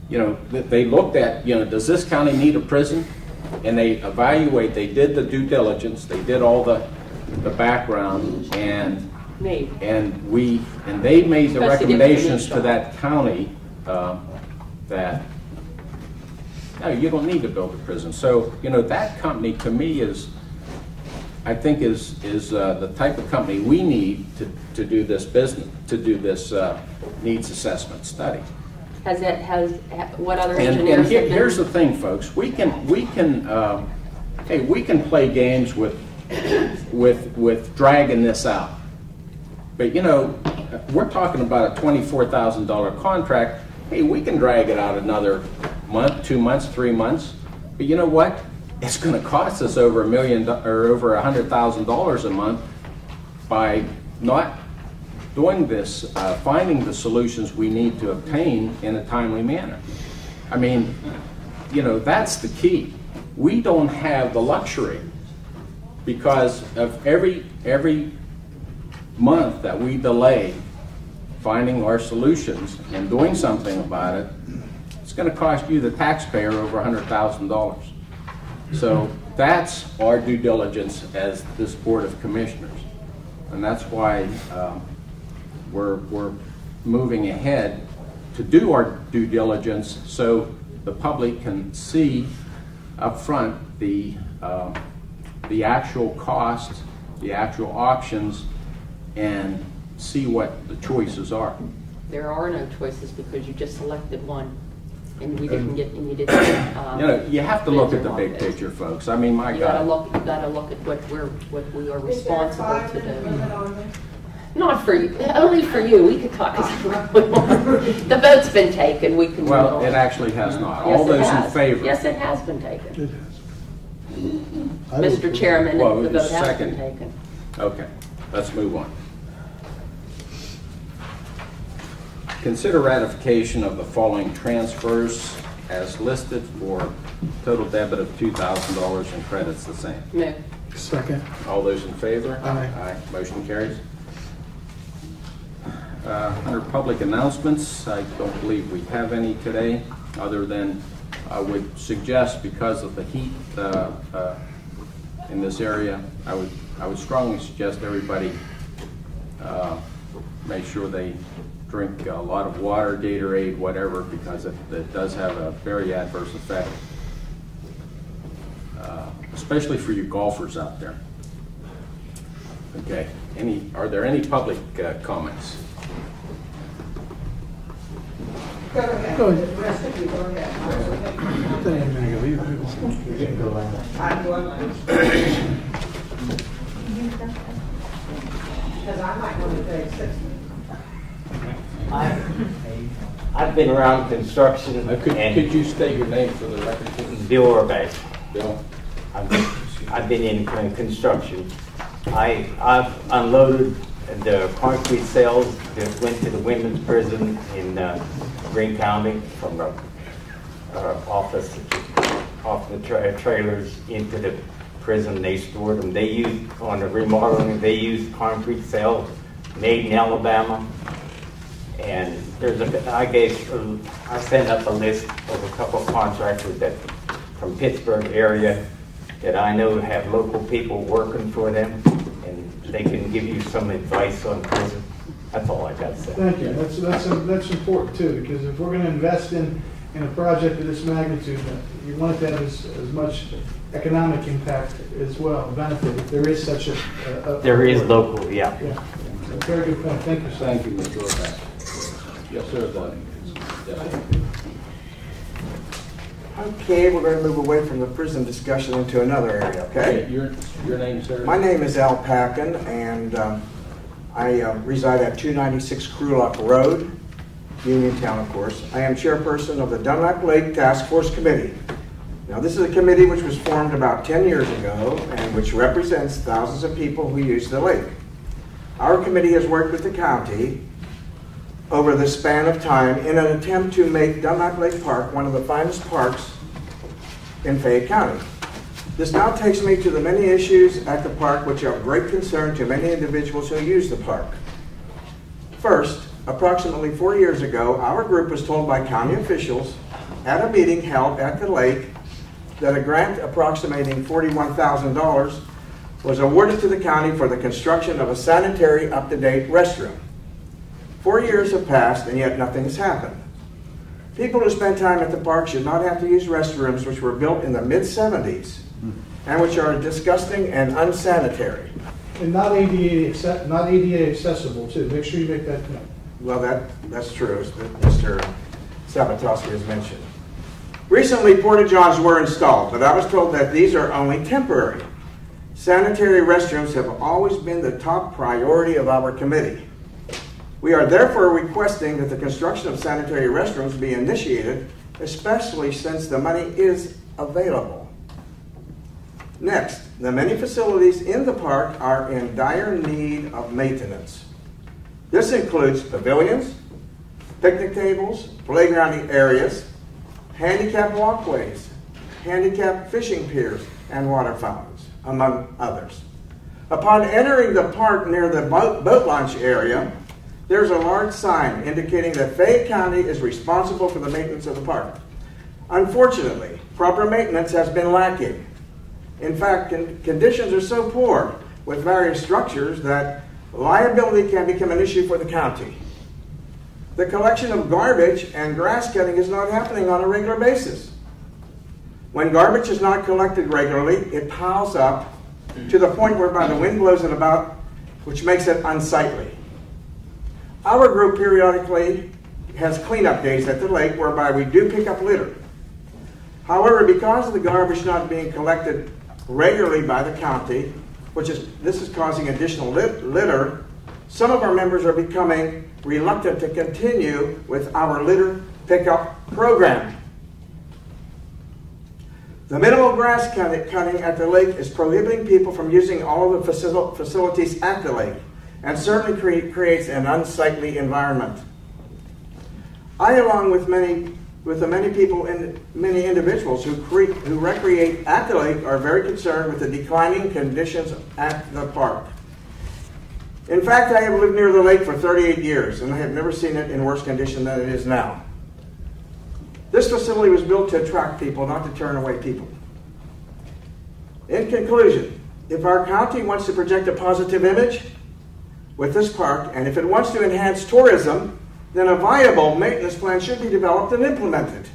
They looked at, does this county need a prison? And they evaluate, they did the due diligence, they did all the background, and they made the recommendations to that county that no, you don't need to build a prison. So that company to me is the type of company we need to do this business, to do this needs assessment study. What other engineers? And here's the thing, folks. We can play games with dragging this out. But we're talking about a $24,000 contract. Hey, we can drag it out another month, 2 months, 3 months. But you know what? It's going to cost us over $1 million or over $100,000 a month by not doing this, finding the solutions we need to obtain in a timely manner. I mean, that's the key. We don't have the luxury, because of every month that we delay finding our solutions and doing something about it, it's going to cost you, the taxpayer, over $100,000. So that's our due diligence as this Board of Commissioners, and that's why we're moving ahead to do our due diligence so the public can see up front the actual cost, the actual options, and see what the choices are. There are no choices because you just selected one, and we didn't get. You have to look at the big picture, folks. I mean, my God. You got to look at what we are responsible to do. Not for you, only for you. We could talk as we want. The vote's been taken. We can. Well, it actually has not. Yes, all those in favor. Yes, it has been taken. It has. Mr. Chairman, well, the vote has second. been taken. Okay, let's move on. consider ratification of the following transfers as listed for total debit of $2,000 and credits the same. Move. Second. All those in favor? Aye. Aye. Motion carries. Under public announcements, I don't believe we have any today, other than I would suggest, because of the heat in this area, I would strongly suggest everybody make sure they drink a lot of water, Gatorade, whatever, because it does have a very adverse effect, especially for you golfers out there. Okay. Are there any public comments? Go ahead. Go ahead. The rest of you, go ahead. Put that in a minute ago. You can go like that. I'm going because I might want to take 6 minutes. I've been around construction Could and you state your name for the record, please? Bill Orbeck. Bill? I've been in construction. I've unloaded the concrete cells that went to the women's prison in Greene County from the off the trailers into the prison. They stored them. They used, on the remodeling, they used concrete cells made in Alabama. And I sent up a list of a couple of contractors that from Pittsburgh area that I know have local people working for them, and they can give you some advice on prison. That's all I got to say. Thank you. That's important too, because if we're going to invest in a project of this magnitude, you want it to have as much economic impact as well, benefit. If there is such a There is local, yeah. Yeah. Very good point. Thank you, sir. Thank you, Mr. Orbeck. Yes, sir. Okay, we're going to move away from the prison discussion into another area, okay? Your name, sir? My name is Al Packin, and I reside at 296 Crulock Road, Uniontown, of course. I am chairperson of the Dunlap Lake Task Force Committee. Now, this is a committee which was formed about 10 years ago and which represents thousands of people who use the lake. Our committee has worked with the county over the span of time in an attempt to make Dunlap Lake Park one of the finest parks in Fayette County. This now takes me to the many issues at the park which are of great concern to many individuals who use the park. First, approximately 4 years ago, our group was told by county officials at a meeting held at the lake that a grant approximating $41,000 was awarded to the county for the construction of a sanitary, up-to-date restroom. 4 years have passed, and yet nothing has happened. People who spend time at the park should not have to use restrooms which were built in the mid-'70s and which are disgusting and unsanitary. And not ADA accessible too. Make sure you make that note. Well, that's true, as Mr. Sabatowski has mentioned. Recently, porta-johns were installed, but I was told that these are only temporary. Sanitary restrooms have always been the top priority of our committee. We are therefore requesting that the construction of sanitary restrooms be initiated, especially since the money is available. Next, the many facilities in the park are in dire need of maintenance. This includes pavilions, picnic tables, playground areas, handicap walkways, handicap fishing piers, and water fountains, among others. Upon entering the park near the boat launch area, there's a large sign indicating that Fayette County is responsible for the maintenance of the park. Unfortunately, proper maintenance has been lacking. In fact, conditions are so poor with various structures that liability can become an issue for the county. The collection of garbage and grass cutting is not happening on a regular basis. When garbage is not collected regularly, it piles up to the point whereby the wind blows it about, which makes it unsightly. Our group periodically has cleanup days at the lake whereby we do pick up litter. However, because of the garbage not being collected regularly by the county, this is causing additional litter, some of our members are becoming reluctant to continue with our litter pickup program. The minimal grass cutting at the lake is prohibiting people from using all of the facilities at the lake, and certainly creates an unsightly environment. I, along with the many people and many individuals who recreate at the lake, are very concerned with the declining conditions at the park. In fact, I have lived near the lake for 38 years, and I have never seen it in worse condition than it is now. This facility was built to attract people, not to turn away people. In conclusion, if our county wants to project a positive image with this park, and if it wants to enhance tourism, then a viable maintenance plan should be developed and implemented.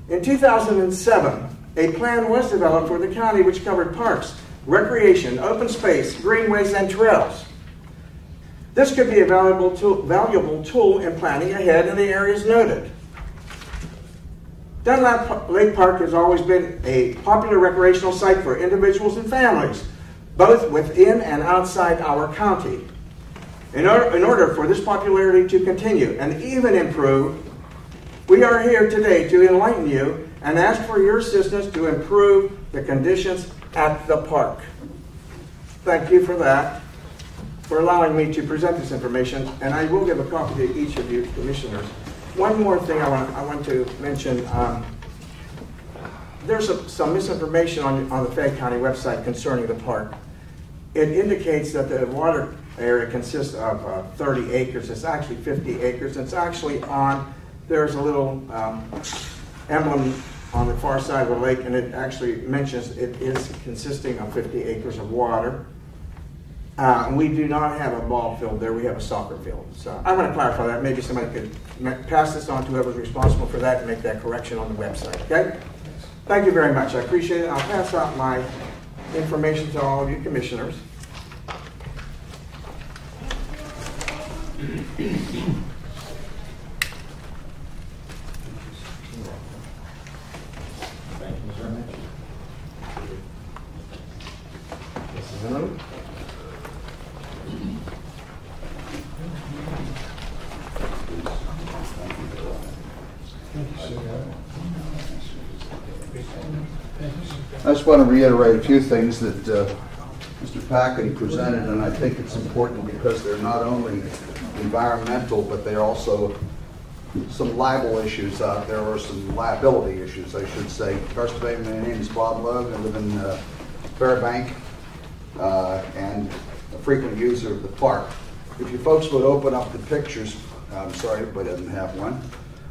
In 2007, a plan was developed for the county which covered parks, recreation, open space, greenways, and trails. This could be a valuable tool in planning ahead in the areas noted. Dunlap Lake Park has always been a popular recreational site for individuals and families, both within and outside our county. In order for this popularity to continue and even improve, we are here today to enlighten you and ask for your assistance to improve the conditions at the park. Thank you for that, for allowing me to present this information, and I will give a copy to each of you commissioners. One more thing I want to mention. There's some misinformation on the Fayette County website concerning the park. It indicates that the water area consists of 30 acres. It's actually 50 acres. It's actually there's a little emblem on the far side of the lake, and it actually mentions it is consisting of 50 acres of water. We do not have a ball field there. We have a soccer field. So I want to clarify that. Maybe somebody could pass this on to whoever's responsible for that and make that correction on the website. Okay? Thank you very much. I appreciate it. I'll pass out my information to all of you commissioners. I just want to reiterate a few things that Mr. Packard presented, and I think it's important because they're not only environmental, but they're also some liable issues out there, or some liability issues, I should say. First of all, my name is Bob Love. I live in Fairbank and a frequent user of the park. If you folks would open up the pictures, I'm sorry, everybody doesn't have one.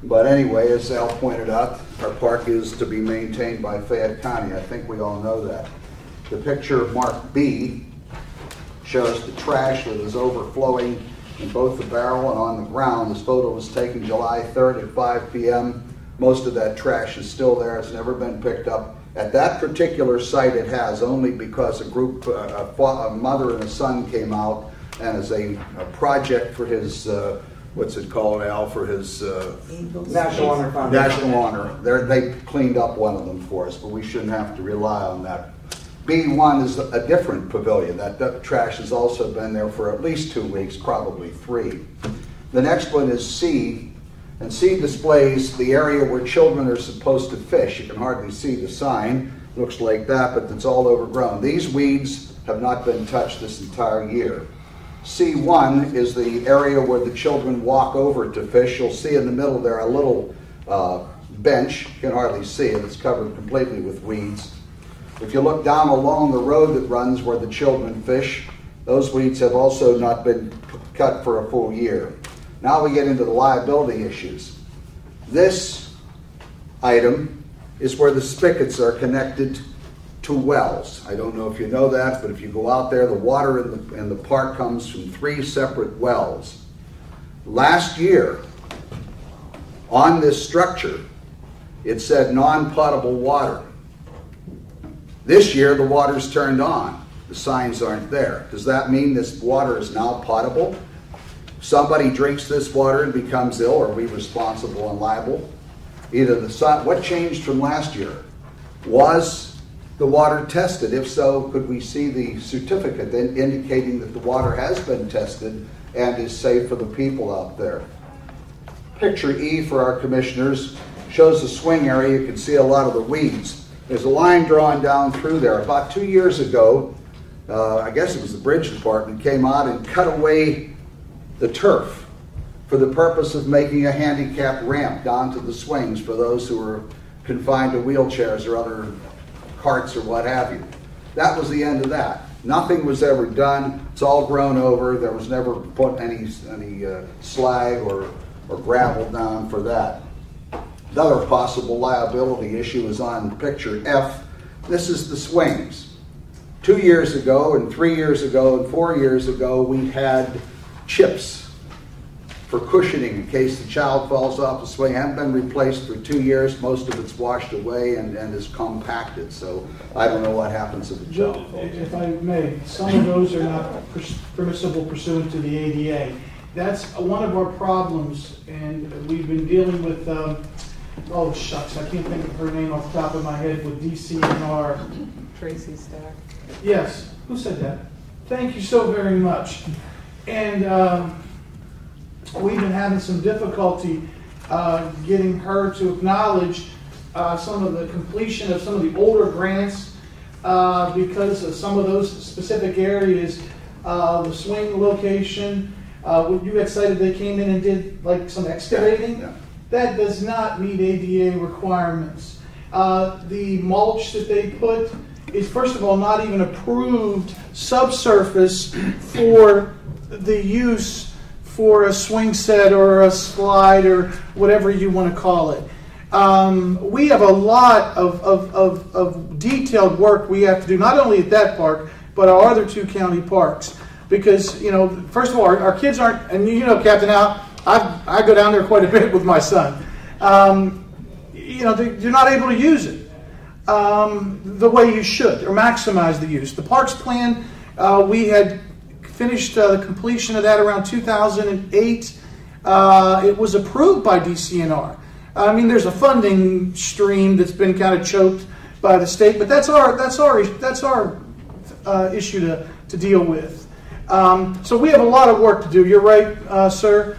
But anyway, as Al pointed out, our park is to be maintained by Fayette County. I think we all know that. The picture marked B shows the trash that is overflowing in both the barrel and on the ground. This photo was taken July 3rd at 5 p.m. Most of that trash is still there. It's never been picked up. At that particular site it has, only because a mother and a son came out, and as a project for his what's it called, Al, for his National Honor Foundation. National Honor. They cleaned up one of them for us, but we shouldn't have to rely on that. B1 is a different pavilion. That trash has also been there for at least 2 weeks, probably 3. The next one is C, and C displays the area where children are supposed to fish. You can hardly see the sign. Looks like that, but it's all overgrown. These weeds have not been touched this entire year. C1 is the area where the children walk over to fish. You'll see in the middle there a little bench. You can hardly see it. It's covered completely with weeds. If you look down along the road that runs where the children fish, those weeds have also not been cut for a full year. Now we get into the liability issues. This item is where the spigots are connected to wells. I don't know if you know that, but if you go out there, the water in the park comes from 3 separate wells. Last year, on this structure, it said non-potable water. This year, the water's turned on. The signs aren't there. Does that mean this water is now potable? If somebody drinks this water and becomes ill, are we responsible and liable? What changed from last year? Was the water tested? If so, could we see the certificate indicating that the water has been tested and is safe for the people out there? Picture E for our commissioners shows the swing area. You can see a lot of the weeds. There's a line drawn down through there. About 2 years ago, I guess it was the bridge department, came out and cut away the turf. for the purpose of making a handicap ramp down to the swings for those who were confined to wheelchairs or other carts or what have you. That was the end of that. Nothing was ever done. It's all grown over. There was never put any slag or gravel down for that. Another possible liability issue is on picture F. This is the swings. 2 years ago and 3 years ago and 4 years ago, we had chips for cushioning in case the child falls off the swing. Haven't been replaced for 2 years. Most of it's washed away and is compacted. So I don't know what happens if the child falls. If I may, some of those are not permissible pursuant to the ADA. That's one of our problems, and we've been dealing with, oh shucks, I can't think of her name off the top of my head, with DCNR. Tracy Stack. Yes, who said that? Thank you so very much. And we've been having some difficulty getting her to acknowledge some of the completion of some of the older grants because of some of those specific areas, the swing location. You had cited they came in and did like some excavating. Yeah. That does not meet ADA requirements. The mulch that they put is, first of all, not even approved subsurface for the use for a swing set or a slide or whatever you want to call it. We have a lot of detailed work we have to do, not only at that park, but our other 2 county parks. Because, you know, first of all, our kids aren't, and you know, Captain Al, I go down there quite a bit with my son. You know, they're not able to use it the way you should, or maximize the use. The parks plan, we had finished the completion of that around 2008. It was approved by DCNR. I mean, there's a funding stream that's been kind of choked by the state, but that's our issue to deal with. So we have a lot of work to do. You're right, sir.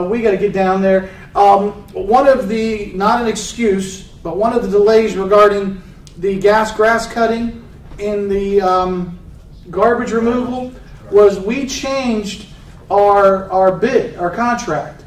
We got to get down there. One of the, not an excuse, but one of the delays regarding the grass cutting and the garbage removal was we changed our bid, our contract.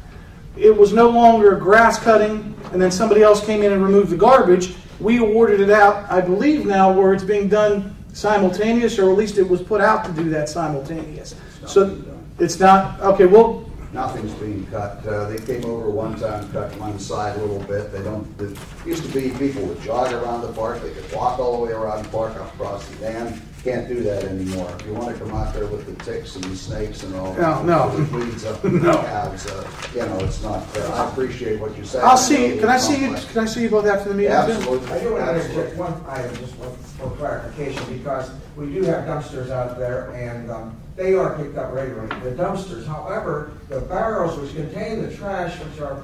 It was no longer grass cutting and then somebody else came in and removed the garbage. We awarded it out, I believe now, where it's being done simultaneous, or at least it was put out to do that simultaneous. So it's not, okay, well. Nothing's being cut. They came over one time, cut one side a little bit. They don't, it used to be people would jog around the park. They could walk all the way around the park across the dam. Can't do that anymore. If you want to come out there with the ticks and the snakes and all the weeds up in the calves, you know, it's not, I appreciate what you're saying. I'll see you. Can I see you both after the meeting? Absolutely. I do want to interject one item, just for clarification, because we do have dumpsters out there, and they are picked up regularly, the dumpsters. However, the barrels which contain the trash, which are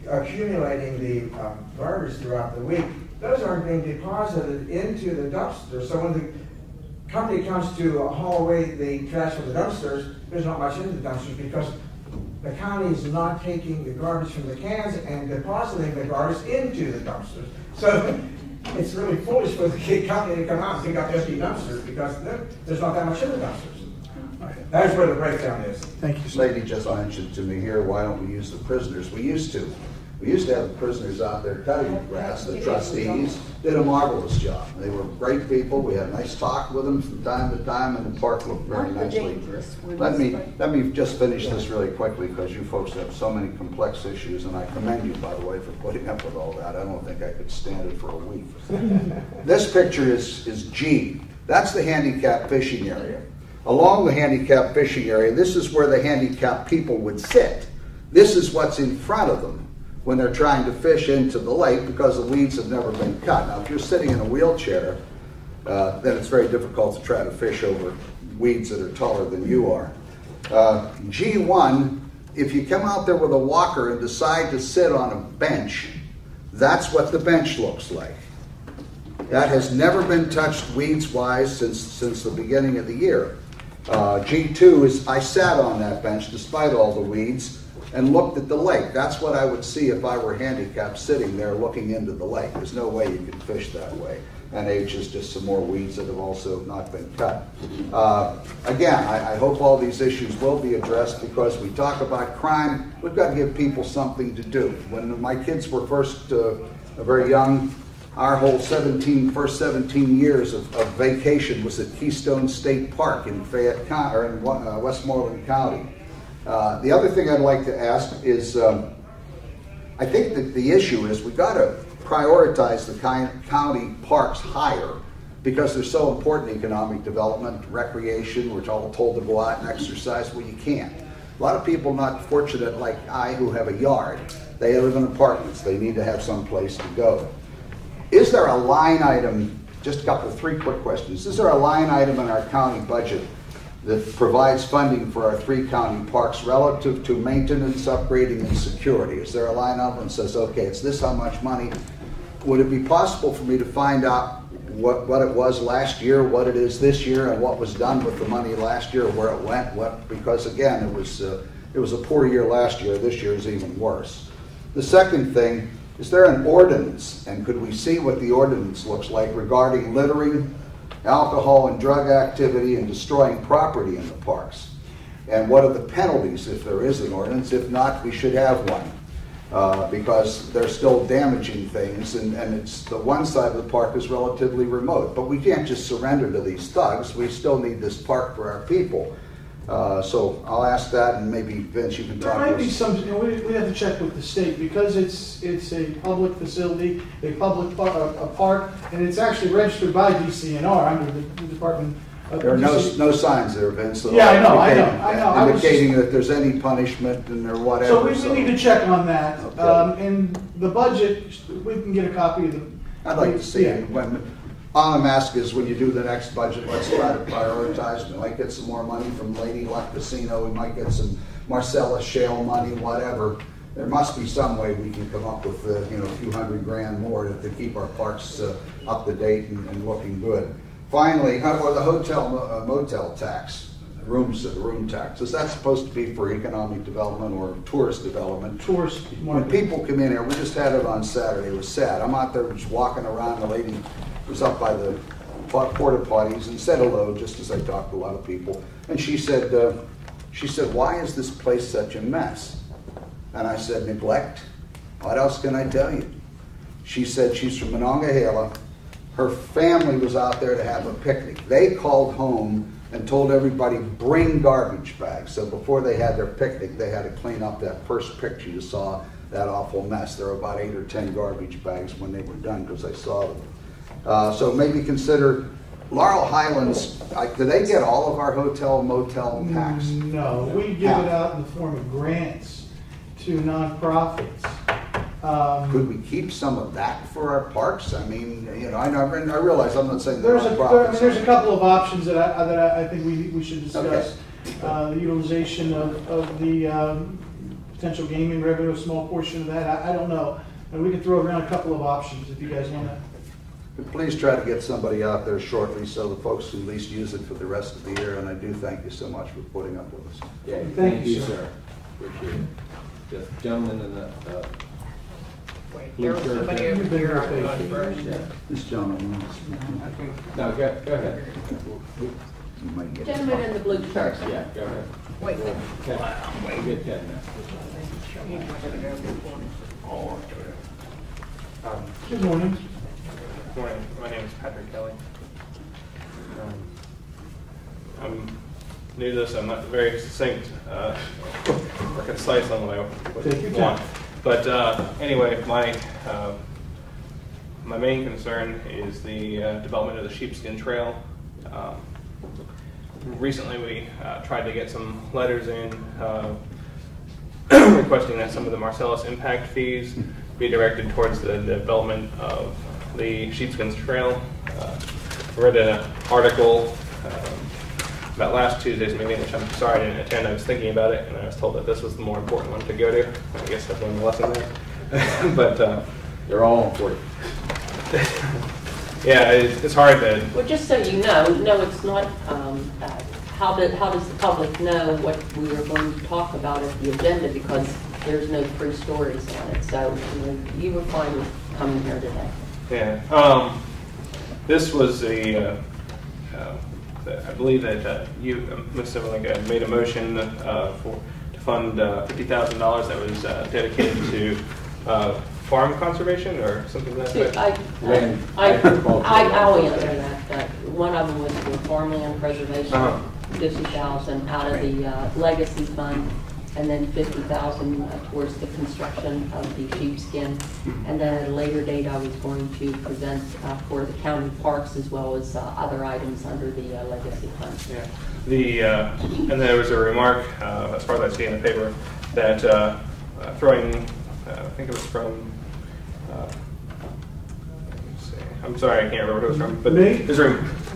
accumulating the garbage throughout the week, those aren't being deposited into the dumpster. So when the company comes to haul away the trash from the dumpsters, there's not much in the dumpsters because the county is not taking the garbage from the cans and depositing the garbage into the dumpsters. So it's really foolish for the company to come out and pick up empty dumpsters because there's not that much in the dumpsters. That's where the breakdown is. Thank you, sir. Lady just mentioned to me here, why don't we use the prisoners? We used to. We used to have the prisoners out there cutting the grass. The trustees did a marvelous job. They were great people. We had a nice talk with them from time to time, and the park looked very nicely. Let me just finish this really quickly because you folks have so many complex issues, and I commend you, by the way, for putting up with all that. I don't think I could stand it for a week. This picture is G. That's the handicapped fishing area. Along the handicapped fishing area, this is where the handicapped people would sit. This is what's in front of them when they're trying to fish into the lake because the weeds have never been cut. Now, if you're sitting in a wheelchair, then it's very difficult to try to fish over weeds that are taller than you are. G1, if you come out there with a walker and decide to sit on a bench, that's what the bench looks like. That has never been touched weeds-wise since the beginning of the year. G2 is, I sat on that bench despite all the weeds and looked at the lake. That's what I would see if I were handicapped sitting there looking into the lake. There's no way you could fish that way. and H is just some more weeds that have also not been cut. Again, I hope all these issues will be addressed, because we talk about crime, we've got to give people something to do. When my kids were first very young, our whole first 17 years of vacation was at Keystone State Park in Fayette County, or in Westmoreland County. The other thing I'd like to ask is, I think that the issue is we've got to prioritize the county parks higher, because they're so important in economic development, recreation. We're all told to go out and exercise. Well, you can't. A lot of people not fortunate like I who have a yard. They live in apartments. They need to have some place to go. Is there a line item, just three quick questions. Is there a line item in our county budget that provides funding for our 3 county parks relative to maintenance, upgrading, and security? Is there a line item that says, okay, it's this how much money? Would it be possible for me to find out what it was last year, what it is this year, and what was done with the money last year, where it went? Because again, it was a poor year last year. This year is even worse. The second thing, is there an ordinance, and could we see what the ordinance looks like regarding littering, alcohol and drug activity, and destroying property in the parks? And what are the penalties if there is an ordinance? If not, we should have one, because they're still damaging things, and it's the one side of the park is relatively remote. But we can't just surrender to these thugs. We still need this park for our people. So I'll ask that, and maybe Vince, you can talk. There might be some. We have to check with the state, because it's a public facility, a public park, and it's actually registered by DCNR under the Department of. There are no signs there, Vince. So yeah, I know. Indicating that there's any punishment or whatever. So we need to check on that. Okay. And the budget, we can get a copy of the. I'd like to see it. All I'm asking is, when you do the next budget, let's try to prioritize. We might get some more money from Lady Luck Casino. We might get some Marcellus Shale money, whatever. There must be some way we can come up with a few $100,000 more to keep our parks up to date and looking good. Finally, how about the hotel motel tax, room tax? Is that supposed to be for economic development or tourist development? Tourist. When people come in here, we just had it on Saturday. It was sad. I'm out there just walking around. The lady was up by the porta potties and said hello, just as I talked to a lot of people. And she said, "Why is this place such a mess?" And I said, "Neglect. What else can I tell you?" She said she's from Monongahela. Her family was out there to have a picnic. They called home and told everybody, bring garbage bags. So before they had their picnic, they had to clean up that first picture you saw, that awful mess. There were about 8 or 10 garbage bags when they were done, because I saw them. So maybe consider Laurel Highlands. Do they get all of our hotel motel tax? No, we give it out in the form of grants to nonprofits. Could we keep some of that for our parks? I mean, I realize I'm not saying that nonprofits. There's a couple of options that I think we should discuss. Okay. The utilization of the potential gaming revenue, a small portion of that. I don't know. And we can throw around a couple of options if you guys want to. But please try to get somebody out there shortly, so the folks can at least use it for the rest of the year. And I do thank you so much for putting up with us. Yeah, thank you, sir. Appreciate it. The gentleman in the blue shirt. This gentleman. No, go ahead. Gentleman in the blue shirt. Yeah, go ahead. Wait. We'll get Ken now. Good morning. Good morning. My name is Patrick Kelly. I'm new to this. I'm not very succinct or concise on what I want. But anyway, my main concern is the development of the Sheepskin Trail. Recently, we tried to get some letters in requesting that some of the Marcellus impact fees be directed towards the development of the Sheepskin Trail. I read an article about last Tuesday's meeting, which I'm sorry I didn't attend. I was thinking about it, and I was told that this was the more important one to go to. I guess I've learned a lesson there. But they're all important. Yeah, it's hard to. Well, just so you know, no, it's not. How does the public know what we are going to talk about at the agenda, because there's no free stories on it. So you were fine with coming here today. Yeah. This was I believe that you, Mr. Malinga, made a motion to fund $50,000 that was dedicated to farm conservation or something like that. I'll answer that. One of them was for farmland preservation, 50,000 out of the legacy fund, and then 50,000 towards the construction of the sheepskin. And then at a later date, I was going to present for the county parks as well as other items under the legacy fund. Yeah. And there was a remark, as far as I see in the paper, that throwing, I think it was from, I'm sorry, I can't remember what it was from, but there's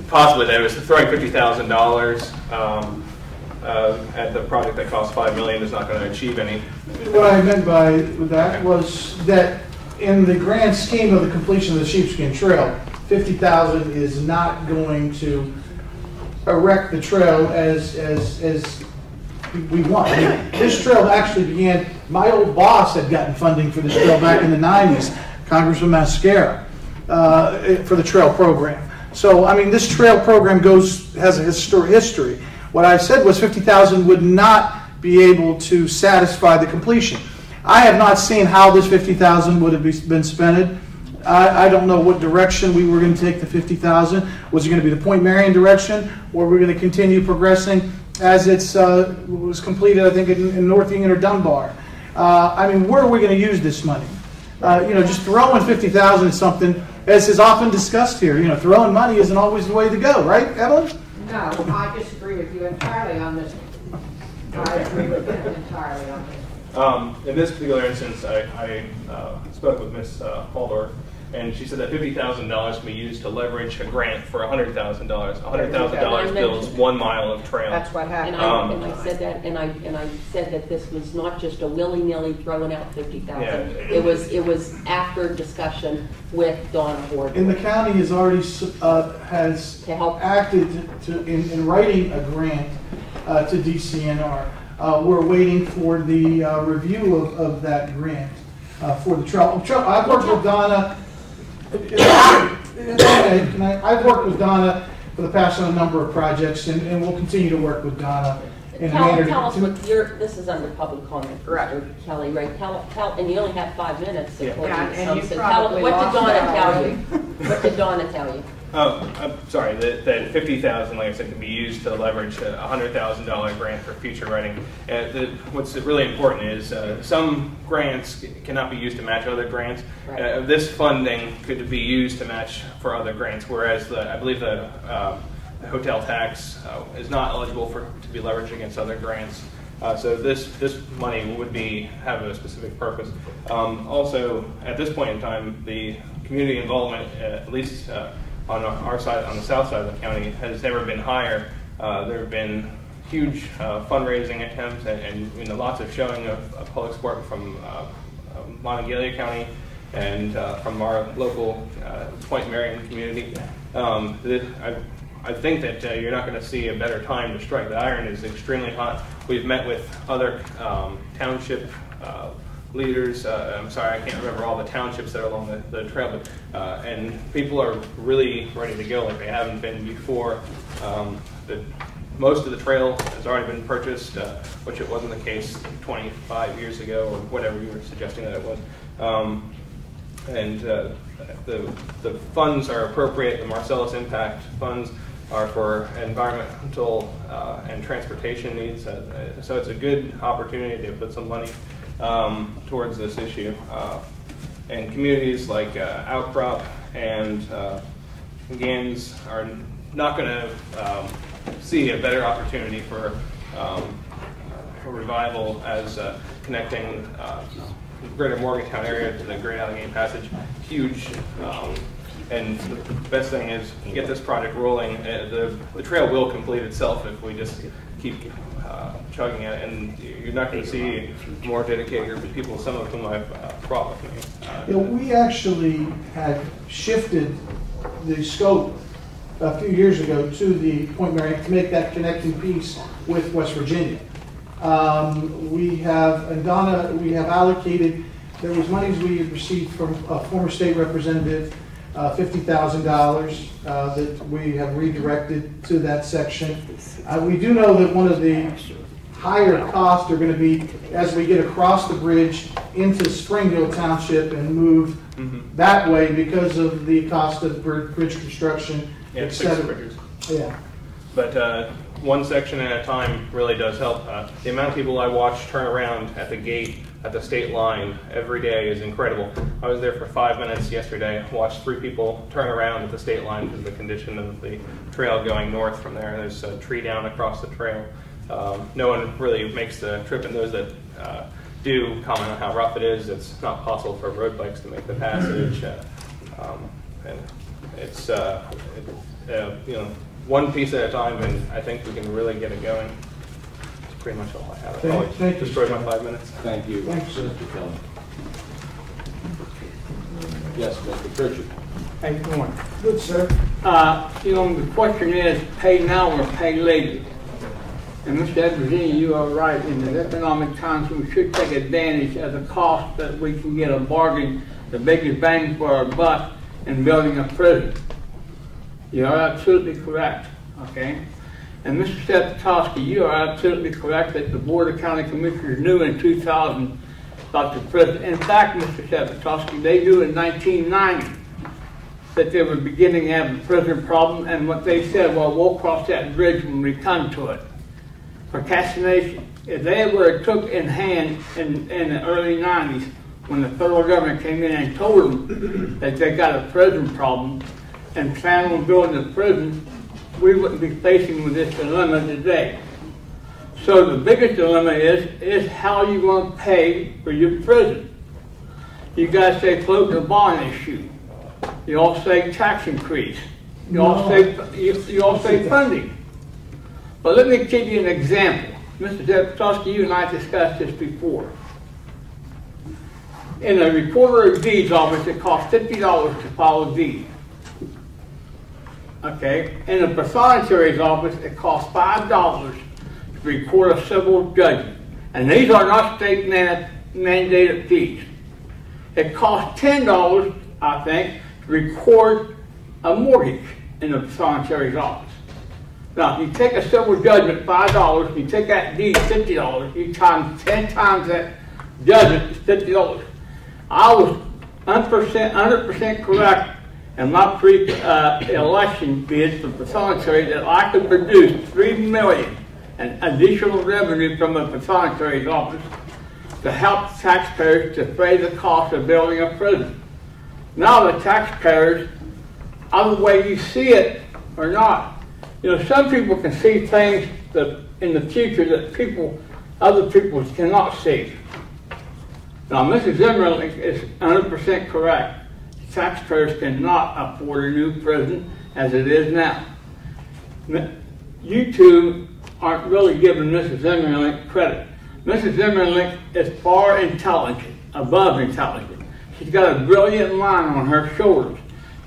possibly that it was throwing $50,000 at the project that costs $5 million is not going to achieve any. What I meant by that was that in the grand scheme of the completion of the Sheepskin Trail, $50,000 is not going to erect the trail as we want. I mean, this trail actually began, my old boss had gotten funding for this trail back in the 90s, Congressman Mascara, for the trail program. So, I mean, this trail program has a history. What I said was $50,000 would not be able to satisfy the completion. I have not seen how this $50,000 would have been spent. I don't know what direction we were going to take the $50,000. Was it going to be the Point Marion direction, or we're going to continue progressing as it was completed, I think, in North Union or Dunbar? I mean, where are we going to use this money? Just throwing $50,000 at something, as is often discussed here, throwing money isn't always the way to go, right, Evelyn? No, I disagree with you entirely on this. I agree with you entirely on this. In this particular instance, I spoke with Ms. Haldor, and she said that $50,000 can be used to leverage a grant for $100,000. $100,000 builds 1 mile of trail. That's what happened. And I said that, and I said that this was not just a willy-nilly throwing out $50,000. Yeah. It was after discussion with Donna Ward. And the county has already has acted in writing a grant to DCNR. We're waiting for the review of that grant for the trail. I've worked with Donna. I've worked with Donna for the past on a number of projects, and we'll continue to work with Donna. Tell us what this is under public comment, Right. Kelly, right? And you only have 5 minutes. And you so probably what did Donna lost tell that you? What did Donna tell you? Oh, I'm sorry, that $50,000, like I said, can be used to leverage a $100,000 grant for future writing. What's really important is some grants cannot be used to match other grants. Right. This funding could be used to match for other grants, whereas I believe the hotel tax is not eligible to be leveraged against other grants. So this money would have a specific purpose. Also, at this point in time, the community involvement, at least on our side, on the south side of the county, has never been higher. There have been huge fundraising attempts and lots of showing of public support from Monongalia County and from our local Point Marion community. I think that you're not going to see a better time to strike. The iron is extremely hot. We've met with other township leaders. I'm sorry, I can't remember all the townships that are along the trail, but and people are really ready to go like they haven't been before. Most of the trail has already been purchased, which it wasn't the case 25 years ago or whatever you were suggesting that it was. The funds are appropriate. The Marcellus Impact funds are for environmental and transportation needs. So it's a good opportunity to put some money towards this issue. And communities like Outcrop and GANS are not going to see a better opportunity for revival as connecting the greater Morgantown area to the Great Allegheny Passage. Huge. And the best thing is get this project rolling. The trail will complete itself if we just keep chugging it, and you're not going to see more dedicated people, some of whom I've brought with me. We actually had shifted the scope a few years ago to the Point Marion to make that connecting piece with West Virginia. We have allocated, there was monies we had received from a former state representative $50,000 that we have redirected to that section. We do know that one of the higher costs are going to be as we get across the bridge into Springfield Township and move that way because of the cost of bridge construction, Yeah, etc. 6 bridges. Yeah. But one section at a time really does help. The amount of people I watch turn around at the gate at the state line every day is incredible. I was there for 5 minutes yesterday, watched 3 people turn around at the state line because of the condition of the trail going north from there. There's a tree down across the trail. No one really makes the trip, and those that do comment on how rough it is. It's not possible for road bikes to make the passage. And it's you know, one piece at a time, and I think we can really get it going. That's pretty much all I have. I probably Thank you. destroyed my 5 minutes. Thank you, Thanks, sir. Mr. Kelly. Yes, Mr. Pritchard. How you doing? Good, sir. You know, the question is pay now or pay later. And Mr. Edwardsini, you are right. In the economic times, we should take advantage of the cost that we can get a bargain, the biggest bang for our buck in building a prison. You are absolutely correct, okay? And Mr. Sepetowski, you are absolutely correct that the Board of County Commissioners knew in 2000 about the prison. In fact, Mr. Sepetowski, they knew in 1990 that they were beginning to have a prison problem, and what they said, well, we'll cross that bridge when we come to it. Procrastination. If they were took in hand in the early 90s when the federal government came in and told them that they got a prison problem and planned on building a prison, we wouldn't be facing with this dilemma today. So the biggest dilemma is how you going to pay for your prison. You guys say floating a bond issue. You all say tax increase. You all say funding. But let me give you an example. Mr. Sepetowski, you and I discussed this before. In a recorder of deeds office, it costs $50 to file a deed. Okay? In a pathonetary's office, it costs $5 to record a civil judgment. And these are not state mandated fees. It costs $10, I think, to record a mortgage in the pathonetary's office. Now, if you take a civil judgment, $5, you take that deed, $50, you times 10 times that judgment, it's $50. I was 100% correct in my pre-election bid for pathonetary that I could produce $3 million in additional revenue from a pathonetary's office to help taxpayers to pay the cost of building a prison. Now the taxpayers, either way you see it or not, you know, some people can see things that in the future that other people cannot see. Now, Mrs. Zimmerlin is 100% correct. Taxpayers cannot afford a new prison as it is now. You two aren't really giving Mrs. Zimmerlin credit. Mrs. Zimmerlin is far intelligent, above intelligent. She's got a brilliant mind on her shoulders.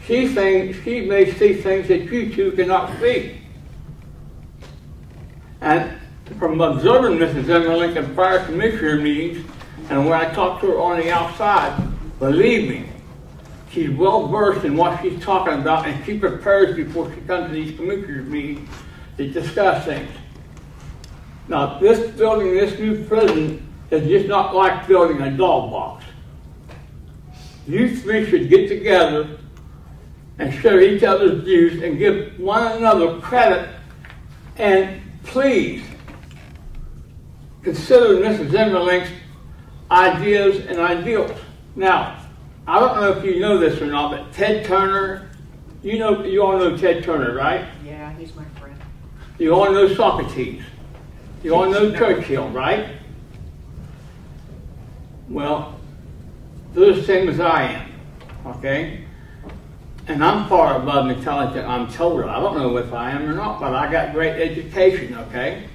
She may see things that you two cannot see. And from observing Mrs. Zimmerlin in prior commissioner meetings, and when I talked to her on the outside, believe me, she's well versed in what she's talking about, and she prepares before she comes to these commissioners meetings to discuss things. Now, building this new prison is just not like building a dog box. You three should get together and share each other's views and give one another credit, and please consider Mrs. Zimmerlin's ideas and ideals. Now, I don't know if you know this or not, but Ted Turner, you all know Ted Turner, right? Yeah, he's my friend. You all know Socrates. You all know Churchill, right? Well, they're the same as I am, okay? And I'm far above intelligent, I'm told. I don't know if I am or not, but I got great education, okay?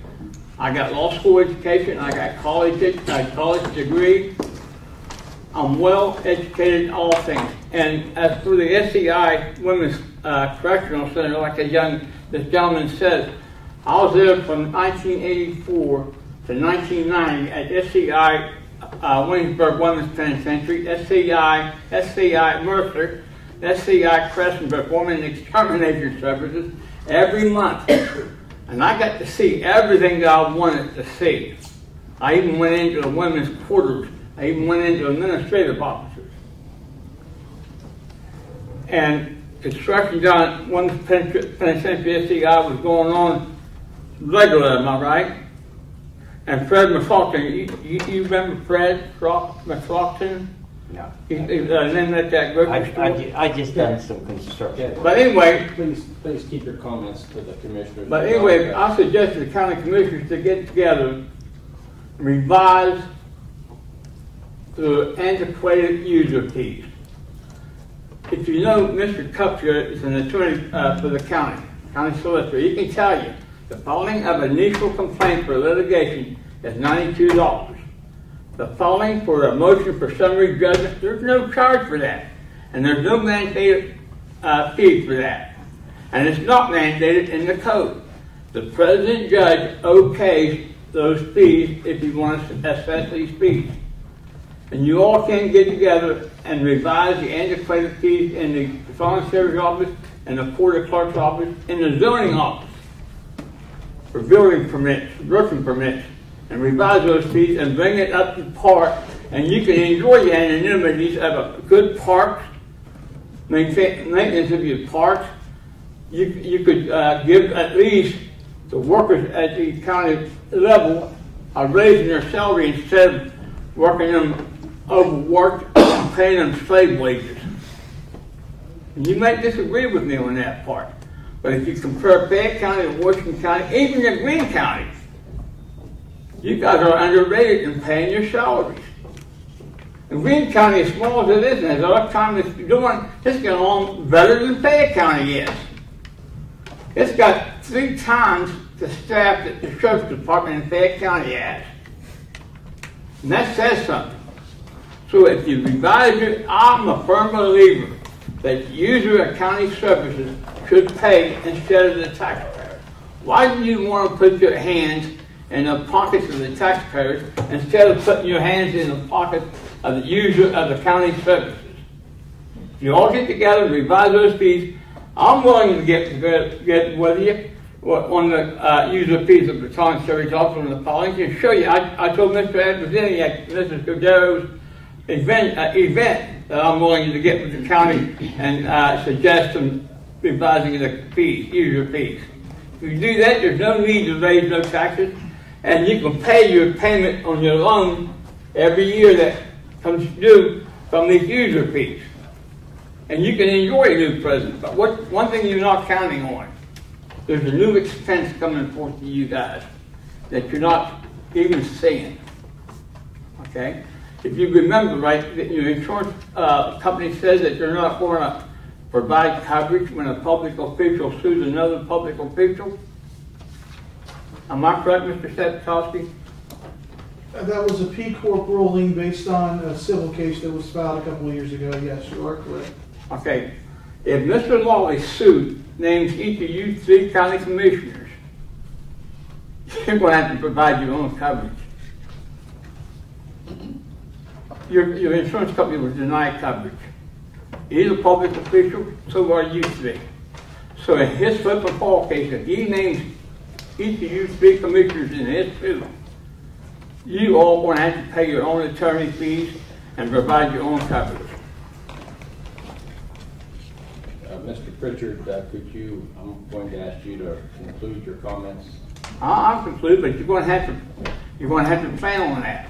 I got law school education, I got college degree. I'm well educated in all things. And as for the SCI Women's Correctional Center, like this gentleman said, I was there from 1984 to 1990 at SCI Williamsburg Women's Penitentiary, SCI Mercer, SCI Crescent Women Extermination Services every month. And I got to see everything that I wanted to see. I even went into the women's quarters. I even went into administrative offices. And construction down one penitentiary SCI was going on regular, am I right? And Fred McFlockton, you remember Fred McFlockton? No. He's named at that grocery store. I just done some construction. Yeah. But anyway, Please keep your comments to the commissioners. But anyway, I suggested the county commissioners to get together, revise the antiquated user fees. If you know, Mr. Kupfer is an attorney for the county solicitor. He can tell you the filing of initial complaint for litigation is $92. The filing for a motion for summary judgment, there's no charge for that. And there's no mandated fee for that. And it's not mandated in the code. The president judge okays those fees if you want to assess these fees. And you all can get together and revise the antiquated fees in the Foreign Service office and the Porter Clerk's office and the zoning office for building permits, working permits, and revise those fees and bring it up to par. And you can enjoy the anonymity of a good parks, maintenance of your parks. You could give at least the workers at the county level a raise in their salary instead of working them overworked and paying them slave wages. And you may disagree with me on that part, but if you compare Fayette County to Washington County, even the Greene County, you guys are underrated in paying your salaries. And Greene County, as small as it is, and as our time is doing, it's getting along better than Fayette County is. It's got 3 times the staff that the sheriff's department in Fayette County has. And that says something. So if you revise it, I'm a firm believer that user of county services should pay instead of the taxpayer. Why do you want to put your hands in the pockets of the taxpayers instead of putting your hands in the pockets of the user of the county services? If you all get together and revise those fees, I'm willing to get with you on the user fees of the Foreign Service office on the following to show you. I told Mr. Adversini at Mrs. Cordero's event that I'm willing to get with the county and suggest some revising of the fees, user fees. If you do that, there's no need to raise no taxes, and you can pay your payment on your loan every year that comes due from these user fees. And you can enjoy a new president. But one thing you're not counting on, there's a new expense coming forth to you guys that you're not even seeing. Okay? If you remember, right, that your insurance company says that they're not going to provide coverage when a public official sues another public official. Am I correct, Mr. Sapatowski? That was a P Corp ruling based on a civil case that was filed a couple of years ago. Yes, you are correct. Okay. If Mr. Lawley's suit names each of you 3 county commissioners, you're going to have to provide your own coverage. Your insurance company will deny coverage. He's a public official, so are you 3. So in his flip and fall case, if he names each of you 3 commissioners in his suit, you all going to have to pay your own attorney fees and provide your own coverage. Mr. Pritchard, I'm going to ask you to conclude your comments. I'll conclude, but you're going to have to plan on that.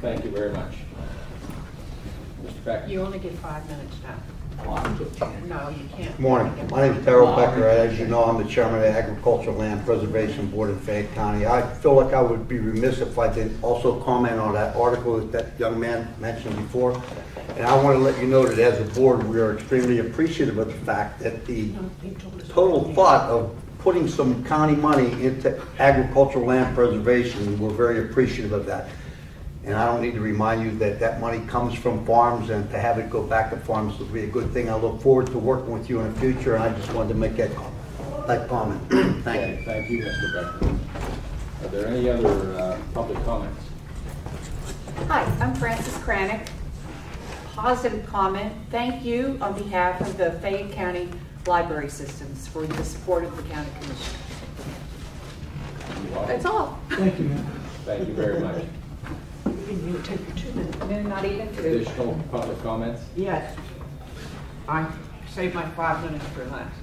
Thank you very much. Mr. Becker. You only get 5 minutes now. No, you can't. Good morning. My name is Terrell Becker. As you know, I'm the chairman of the Agricultural Land Preservation Board in Fayette County. I feel like I would be remiss if I didn't also comment on that article that young man mentioned before. And I want to let you know that as a board, we are extremely appreciative of the fact that the total thought of putting some county money into agricultural land preservation, we're very appreciative of that. And I don't need to remind you that that money comes from farms, and to have it go back to farms will be a good thing. I look forward to working with you in the future, and I just wanted to make that comment. Thank you. Thank you, Mr. Becker. Are there any other public comments? Hi, I'm Frances Cranick. positive comment. Thank you on behalf of the Fayette County Library Systems for the support of the County Commissioners. That's all. Thank you, ma'am. Thank you very much. You take your 2 minutes. No, not even 2. Additional public comments? Yes. I saved my 5 minutes for last.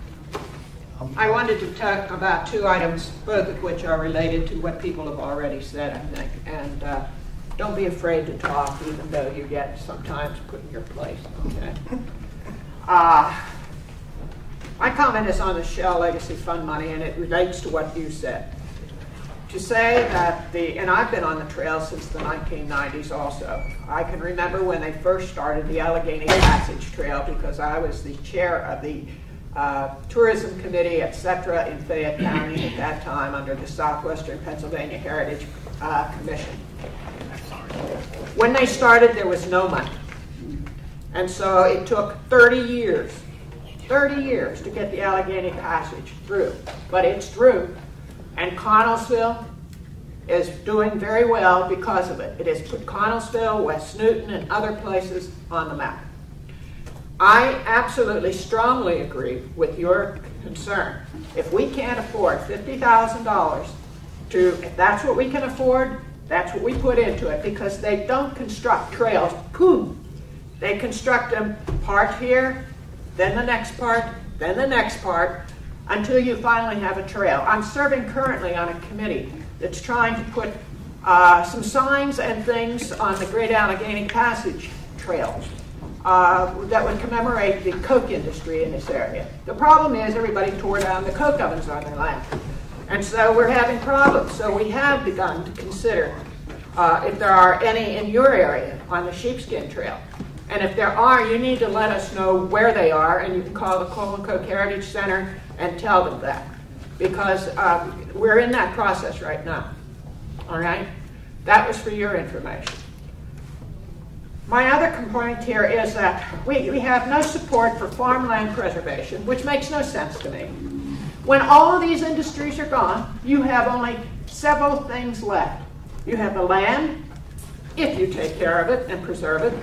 I wanted to talk about 2 items, both of which are related to what people have already said, I think. And don't be afraid to talk, even though you get sometimes put in your place. Okay. My comment is on the Shell Legacy Fund money, and it relates to what you said. To say that and I've been on the trail since the 1990s also. I can remember when they first started the Allegheny Passage Trail because I was the chair of the Tourism Committee, etc. in Fayette County at that time under the Southwestern Pennsylvania Heritage Commission. When they started, there was no money. And so it took 30 years to get the Allegheny Passage through. But it's through. And Connellsville is doing very well because of it. It has put Connellsville, West Newton, and other places on the map. I absolutely strongly agree with your concern. If we can't afford $50,000 if that's what we can afford, that's what we put into it, because they don't construct trails, boom. They construct them part here, then the next part, then the next part, until you finally have a trail. I'm serving currently on a committee that's trying to put some signs and things on the Great Allegheny Passage Trail that would commemorate the coke industry in this area. The problem is everybody tore down the coke ovens on their land. And so we're having problems. So we have begun to consider if there are any in your area on the Sheepskin Trail. And if there are, you need to let us know where they are, and you can call the Coal and Coke Heritage Center and tell them that. Because we're in that process right now. All right? That was for your information. My other complaint here is that we have no support for farmland preservation, which makes no sense to me. When all of these industries are gone, you have only several things left. You have the land, if you take care of it and preserve it.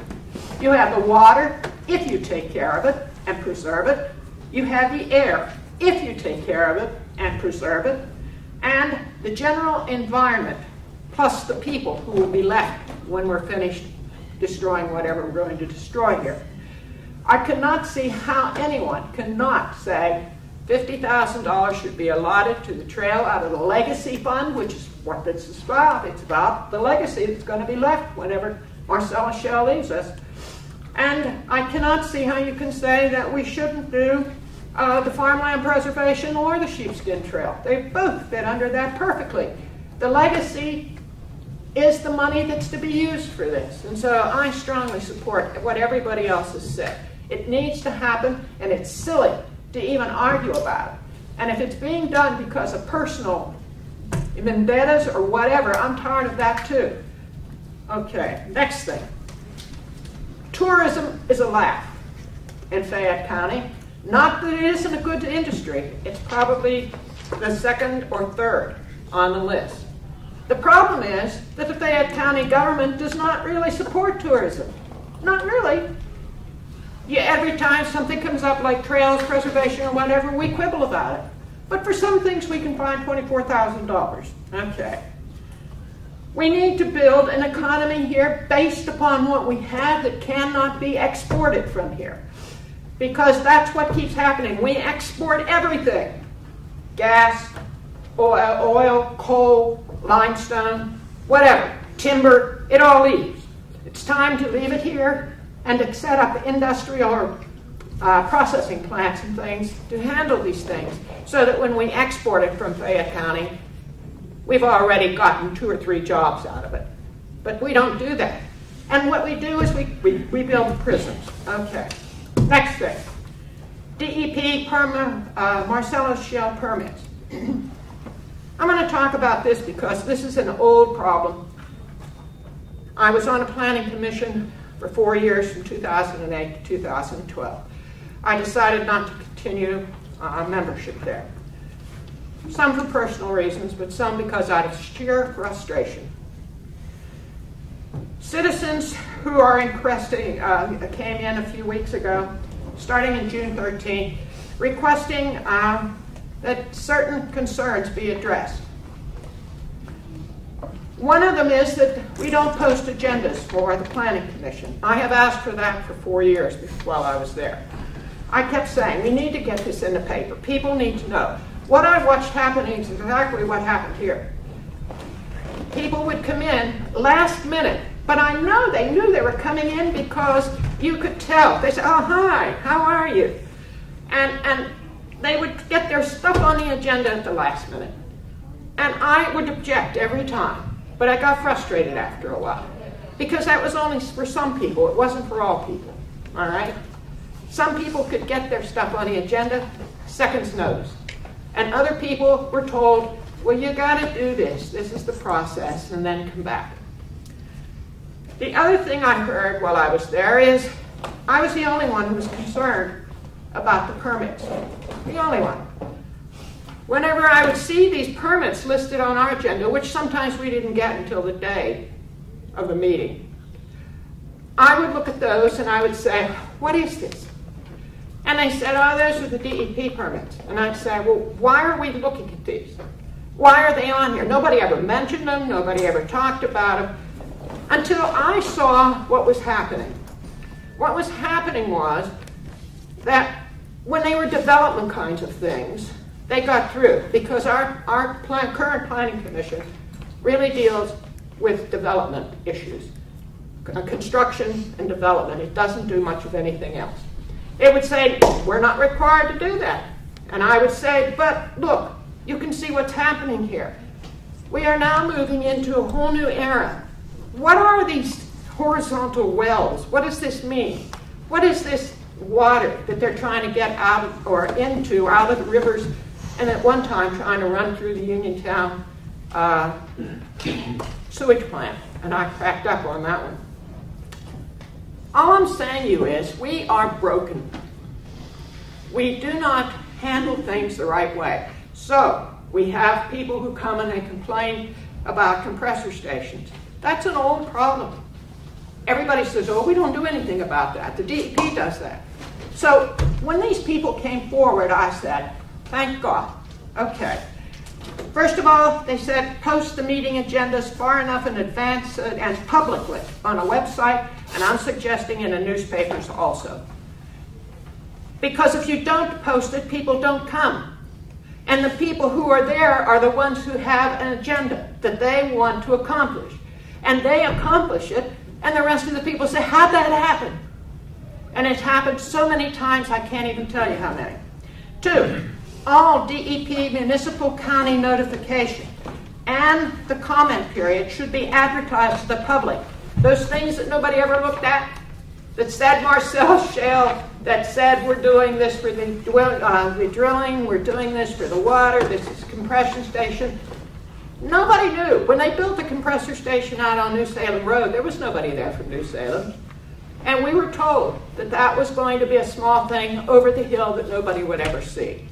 You have the water, if you take care of it and preserve it. You have the air, if you take care of it and preserve it. And the general environment, plus the people who will be left when we're finished destroying whatever we're going to destroy here. I cannot see how anyone cannot say $50,000 should be allotted to the trail out of the legacy fund, which is what this is about. It's about the legacy that's going to be left whenever Marcellus Shell leaves us. And I cannot see how you can say that we shouldn't do the farmland preservation or the sheepskin trail. They both fit under that perfectly. The legacy is the money that's to be used for this. And so I strongly support what everybody else has said. It needs to happen, and it's silly to even argue about it. And if it's being done because of personal vendettas or whatever, I'm tired of that too. Okay, next thing. Tourism is a laugh in Fayette County. Not that it isn't a good industry. It's probably the second or third on the list. The problem is that the Fayette County government does not really support tourism. Not really. Every time something comes up like trails, preservation, or whatever, we quibble about it. But for some things we can find $24,000. Okay. We need to build an economy here based upon what we have that cannot be exported from here. Because that's what keeps happening. We export everything. Gas, oil, coal, limestone, whatever, timber, it all leaves. It's time to leave it here and to set up industrial or processing plants and things to handle these things so that when we export it from Fayette County, we've already gotten 2 or 3 jobs out of it. But we don't do that. And what we do is we build prisons. Okay. Next thing. DEP Marcellus Shell permits. I'm going to talk about this because this is an old problem. I was on a planning commission for 4 years from 2008 to 2012. I decided not to continue membership there. Some for personal reasons, but some because out of sheer frustration. Citizens who are requesting, came in a few weeks ago, starting in June 13, requesting that certain concerns be addressed. One of them is that we don't post agendas for the Planning Commission. I have asked for that for 4 years while I was there. I kept saying, we need to get this in the paper. People need to know. What I watched happening is exactly what happened here. People would come in last minute, but I know they knew they were coming in because you could tell. They said, oh, hi, how are you? And they would get their stuff on the agenda at the last minute. And I would object every time. But I got frustrated after a while. Because that was only for some people. It wasn't for all people. All right? Some people could get their stuff on the agenda seconds notice. And other people were told, well, you got to do this. This is the process. And then come back. The other thing I heard while I was there is I was the only one who was concerned about the permits. The only one. Whenever I would see these permits listed on our agenda, which sometimes we didn't get until the day of the meeting, I would look at those and I would say, what is this? And they said, oh, those are the DEP permits. And I'd say, well, why are we looking at these? Why are they on here? Nobody ever mentioned them. Nobody ever talked about them until I saw what was happening. What was happening was that when they were development kinds of things, they got through because our current Planning Commission really deals with development issues, construction and development. It doesn't do much of anything else. It would say, we're not required to do that. And I would say, but look, you can see what's happening here. We are now moving into a whole new era. What are these horizontal wells? What does this mean? What is this water that they're trying to get out of, or into, out of the rivers, and at one time trying to run through the Uniontown sewage plant? And I cracked up on that one. All I'm saying to you is we are broken. We do not handle things the right way. So we have people who come and they complain about compressor stations. That's an old problem. Everybody says, oh, we don't do anything about that. The DEP does that. So when these people came forward, I said, thank God. Okay. First of all, they said post the meeting agendas far enough in advance and publicly on a website, and I'm suggesting in the newspapers also. Because if you don't post it, people don't come. And the people who are there are the ones who have an agenda that they want to accomplish. And they accomplish it, and the rest of the people say, how'd that happen? And it's happened so many times I can't even tell you how many. 2, all DEP municipal county notification and the comment period should be advertised to the public. Those things that nobody ever looked at, that said Marcel Shale, that said we're doing this for the drilling, we're doing this for the water, this is a compression station. Nobody knew. When they built the compressor station out on New Salem Road, there was nobody there from New Salem. And we were told that that was going to be a small thing over the hill that nobody would ever see.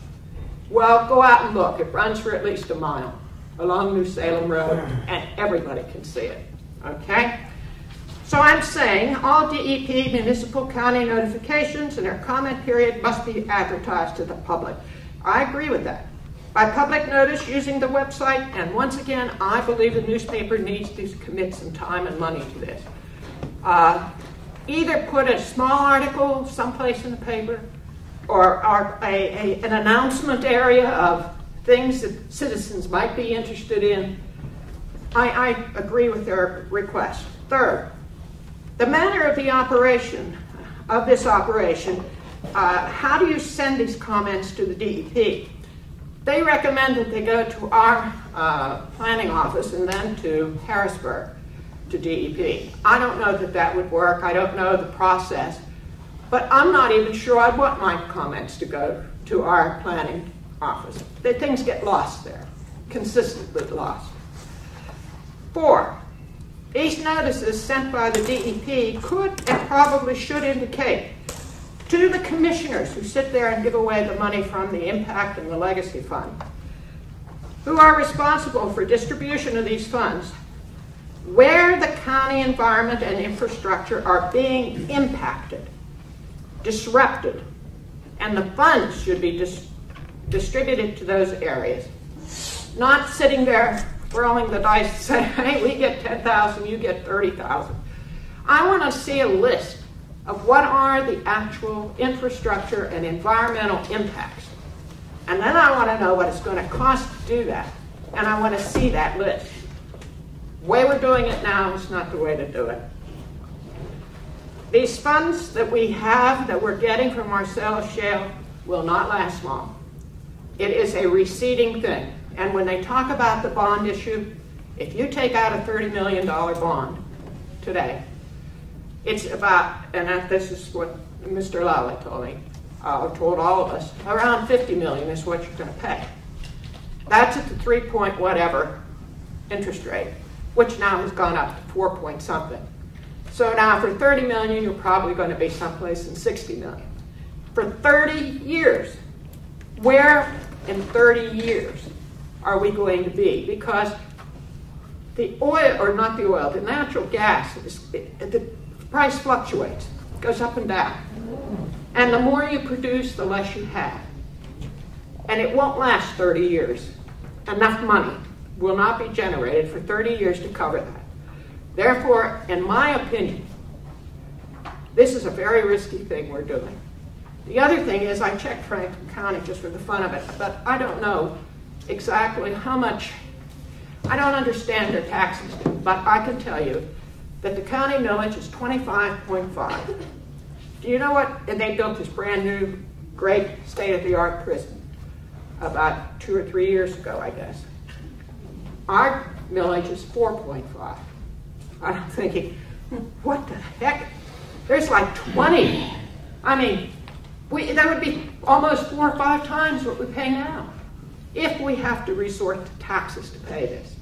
Well, go out and look. It runs for at least a mile along New Salem Road, and everybody can see it. Okay? So I'm saying all DEP municipal county notifications and their comment period must be advertised to the public. I agree with that. By public notice using the website, and once again, I believe the newspaper needs to commit some time and money to this. Either put a small article someplace in the paper, or an announcement area of things that citizens might be interested in. I agree with their request. 3rd, the manner of the operation, of this operation, how do you send these comments to the DEP? They recommend that they go to our planning office and then to Harrisburg, to DEP. I don't know that that would work. I don't know the process. But I'm not even sure I want my comments to go to our planning office. Things get lost there, consistently lost. 4, these notices sent by the DEP could and probably should indicate to the commissioners who sit there and give away the money from the impact and the legacy fund, who are responsible for distribution of these funds, where the county environment and infrastructure are being impacted, disrupted, and the funds should be distributed to those areas. Not sitting there rolling the dice and saying, hey, we get 10,000, you get 30,000. I want to see a list of what are the actual infrastructure and environmental impacts. And then I want to know what it's going to cost to do that. And I want to see that list. The way we're doing it now is not the way to do it. These funds that we have, that we're getting from Marcellus Shale, will not last long. It is a receding thing. And when they talk about the bond issue, if you take out a $30 million bond today, it's about, and this is what Mr. Lally told me, told all of us, around $50 million is what you're going to pay. That's at the 3 point whatever interest rate, which now has gone up to 4 point something. So now for $30 million, you're probably going to be someplace in $60 million. For 30 years, where in 30 years are we going to be? Because the oil, or not the oil, the natural gas, the price fluctuates, goes up and down. And the more you produce, the less you have. And it won't last 30 years. Enough money will not be generated for 30 years to cover that. Therefore, in my opinion, this is a very risky thing we're doing. The other thing is, I checked Franklin County just for the fun of it, but I don't know exactly how much, I don't understand their taxes, but I can tell you that the county millage is 25.5. Do you know what? And they built this brand new, great state-of-the-art prison about 2 or 3 years ago, I guess. Our millage is 4.5. I'm thinking, what the heck? There's like 20. I mean, that would be almost 4 or 5 times what we pay now, if we have to resort to taxes to pay this.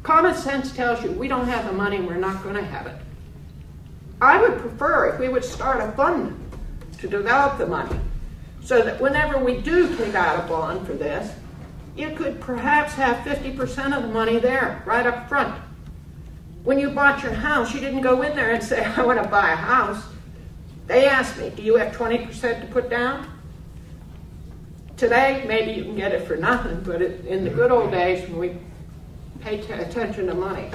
Common sense tells you we don't have the money and we're not going to have it. I would prefer if we would start a fund to develop the money so that whenever we do take out a bond for this, you could perhaps have 50% of the money there, right up front. When you bought your house, you didn't go in there and say, I want to buy a house. They asked me, do you have 20% to put down? Today, maybe you can get it for nothing, but in the good old days when we paid attention to money.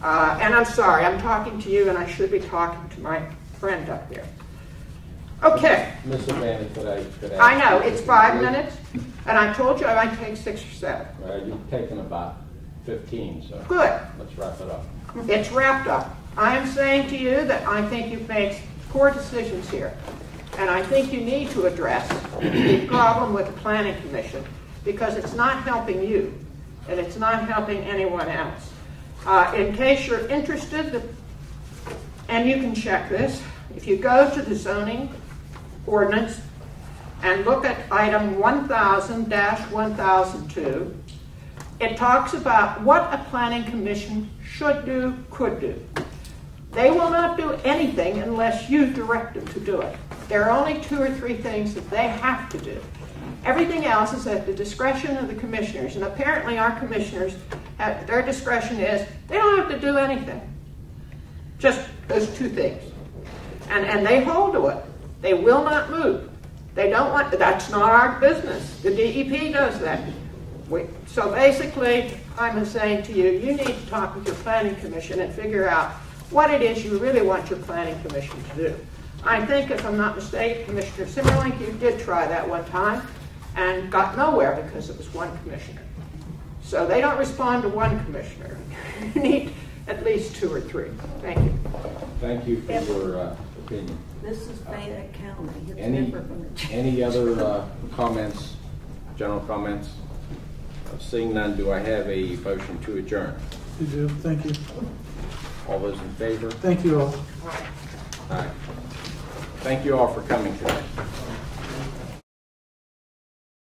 And I'm sorry, I'm talking to you and I should be talking to my friend up there. Okay. Ms. O'Bannon, could I I know, it's 5 minutes, and I told you I might take 6 or 7. You've taken about 15, so good. Let's wrap it up. It's wrapped up. I am saying to you that I think you've made poor decisions here, and I think you need to address the problem with the Planning Commission, because it's not helping you, and it's not helping anyone else. In case you're interested, and you can check this, if you go to the zoning ordinance and look at item 1000-1002, it talks about what a planning commission should do, could do. They will not do anything unless you direct them to do it. There are only 2 or 3 things that they have to do. Everything else is at the discretion of the commissioners, and apparently our commissioners, their discretion is they don't have to do anything. Just those 2 things. And they hold to it. They will not move. They don't want, that's not our business. The DEP does that. So basically, I'm saying to you, you need to talk with your planning commission and figure out what it is you really want your planning commission to do. I think, if I'm not mistaken, Commissioner Simmerlink, you did try that one time and got nowhere because it was 1 commissioner. So they don't respond to 1 commissioner. You need at least 2 or 3. Thank you. Thank you for your opinion. This is Fayette County. It's any other comments, general comments? Seeing none, do I have a motion to adjourn? You do. Thank you. All those in favor? Thank you all. Aye. Thank you all for coming today.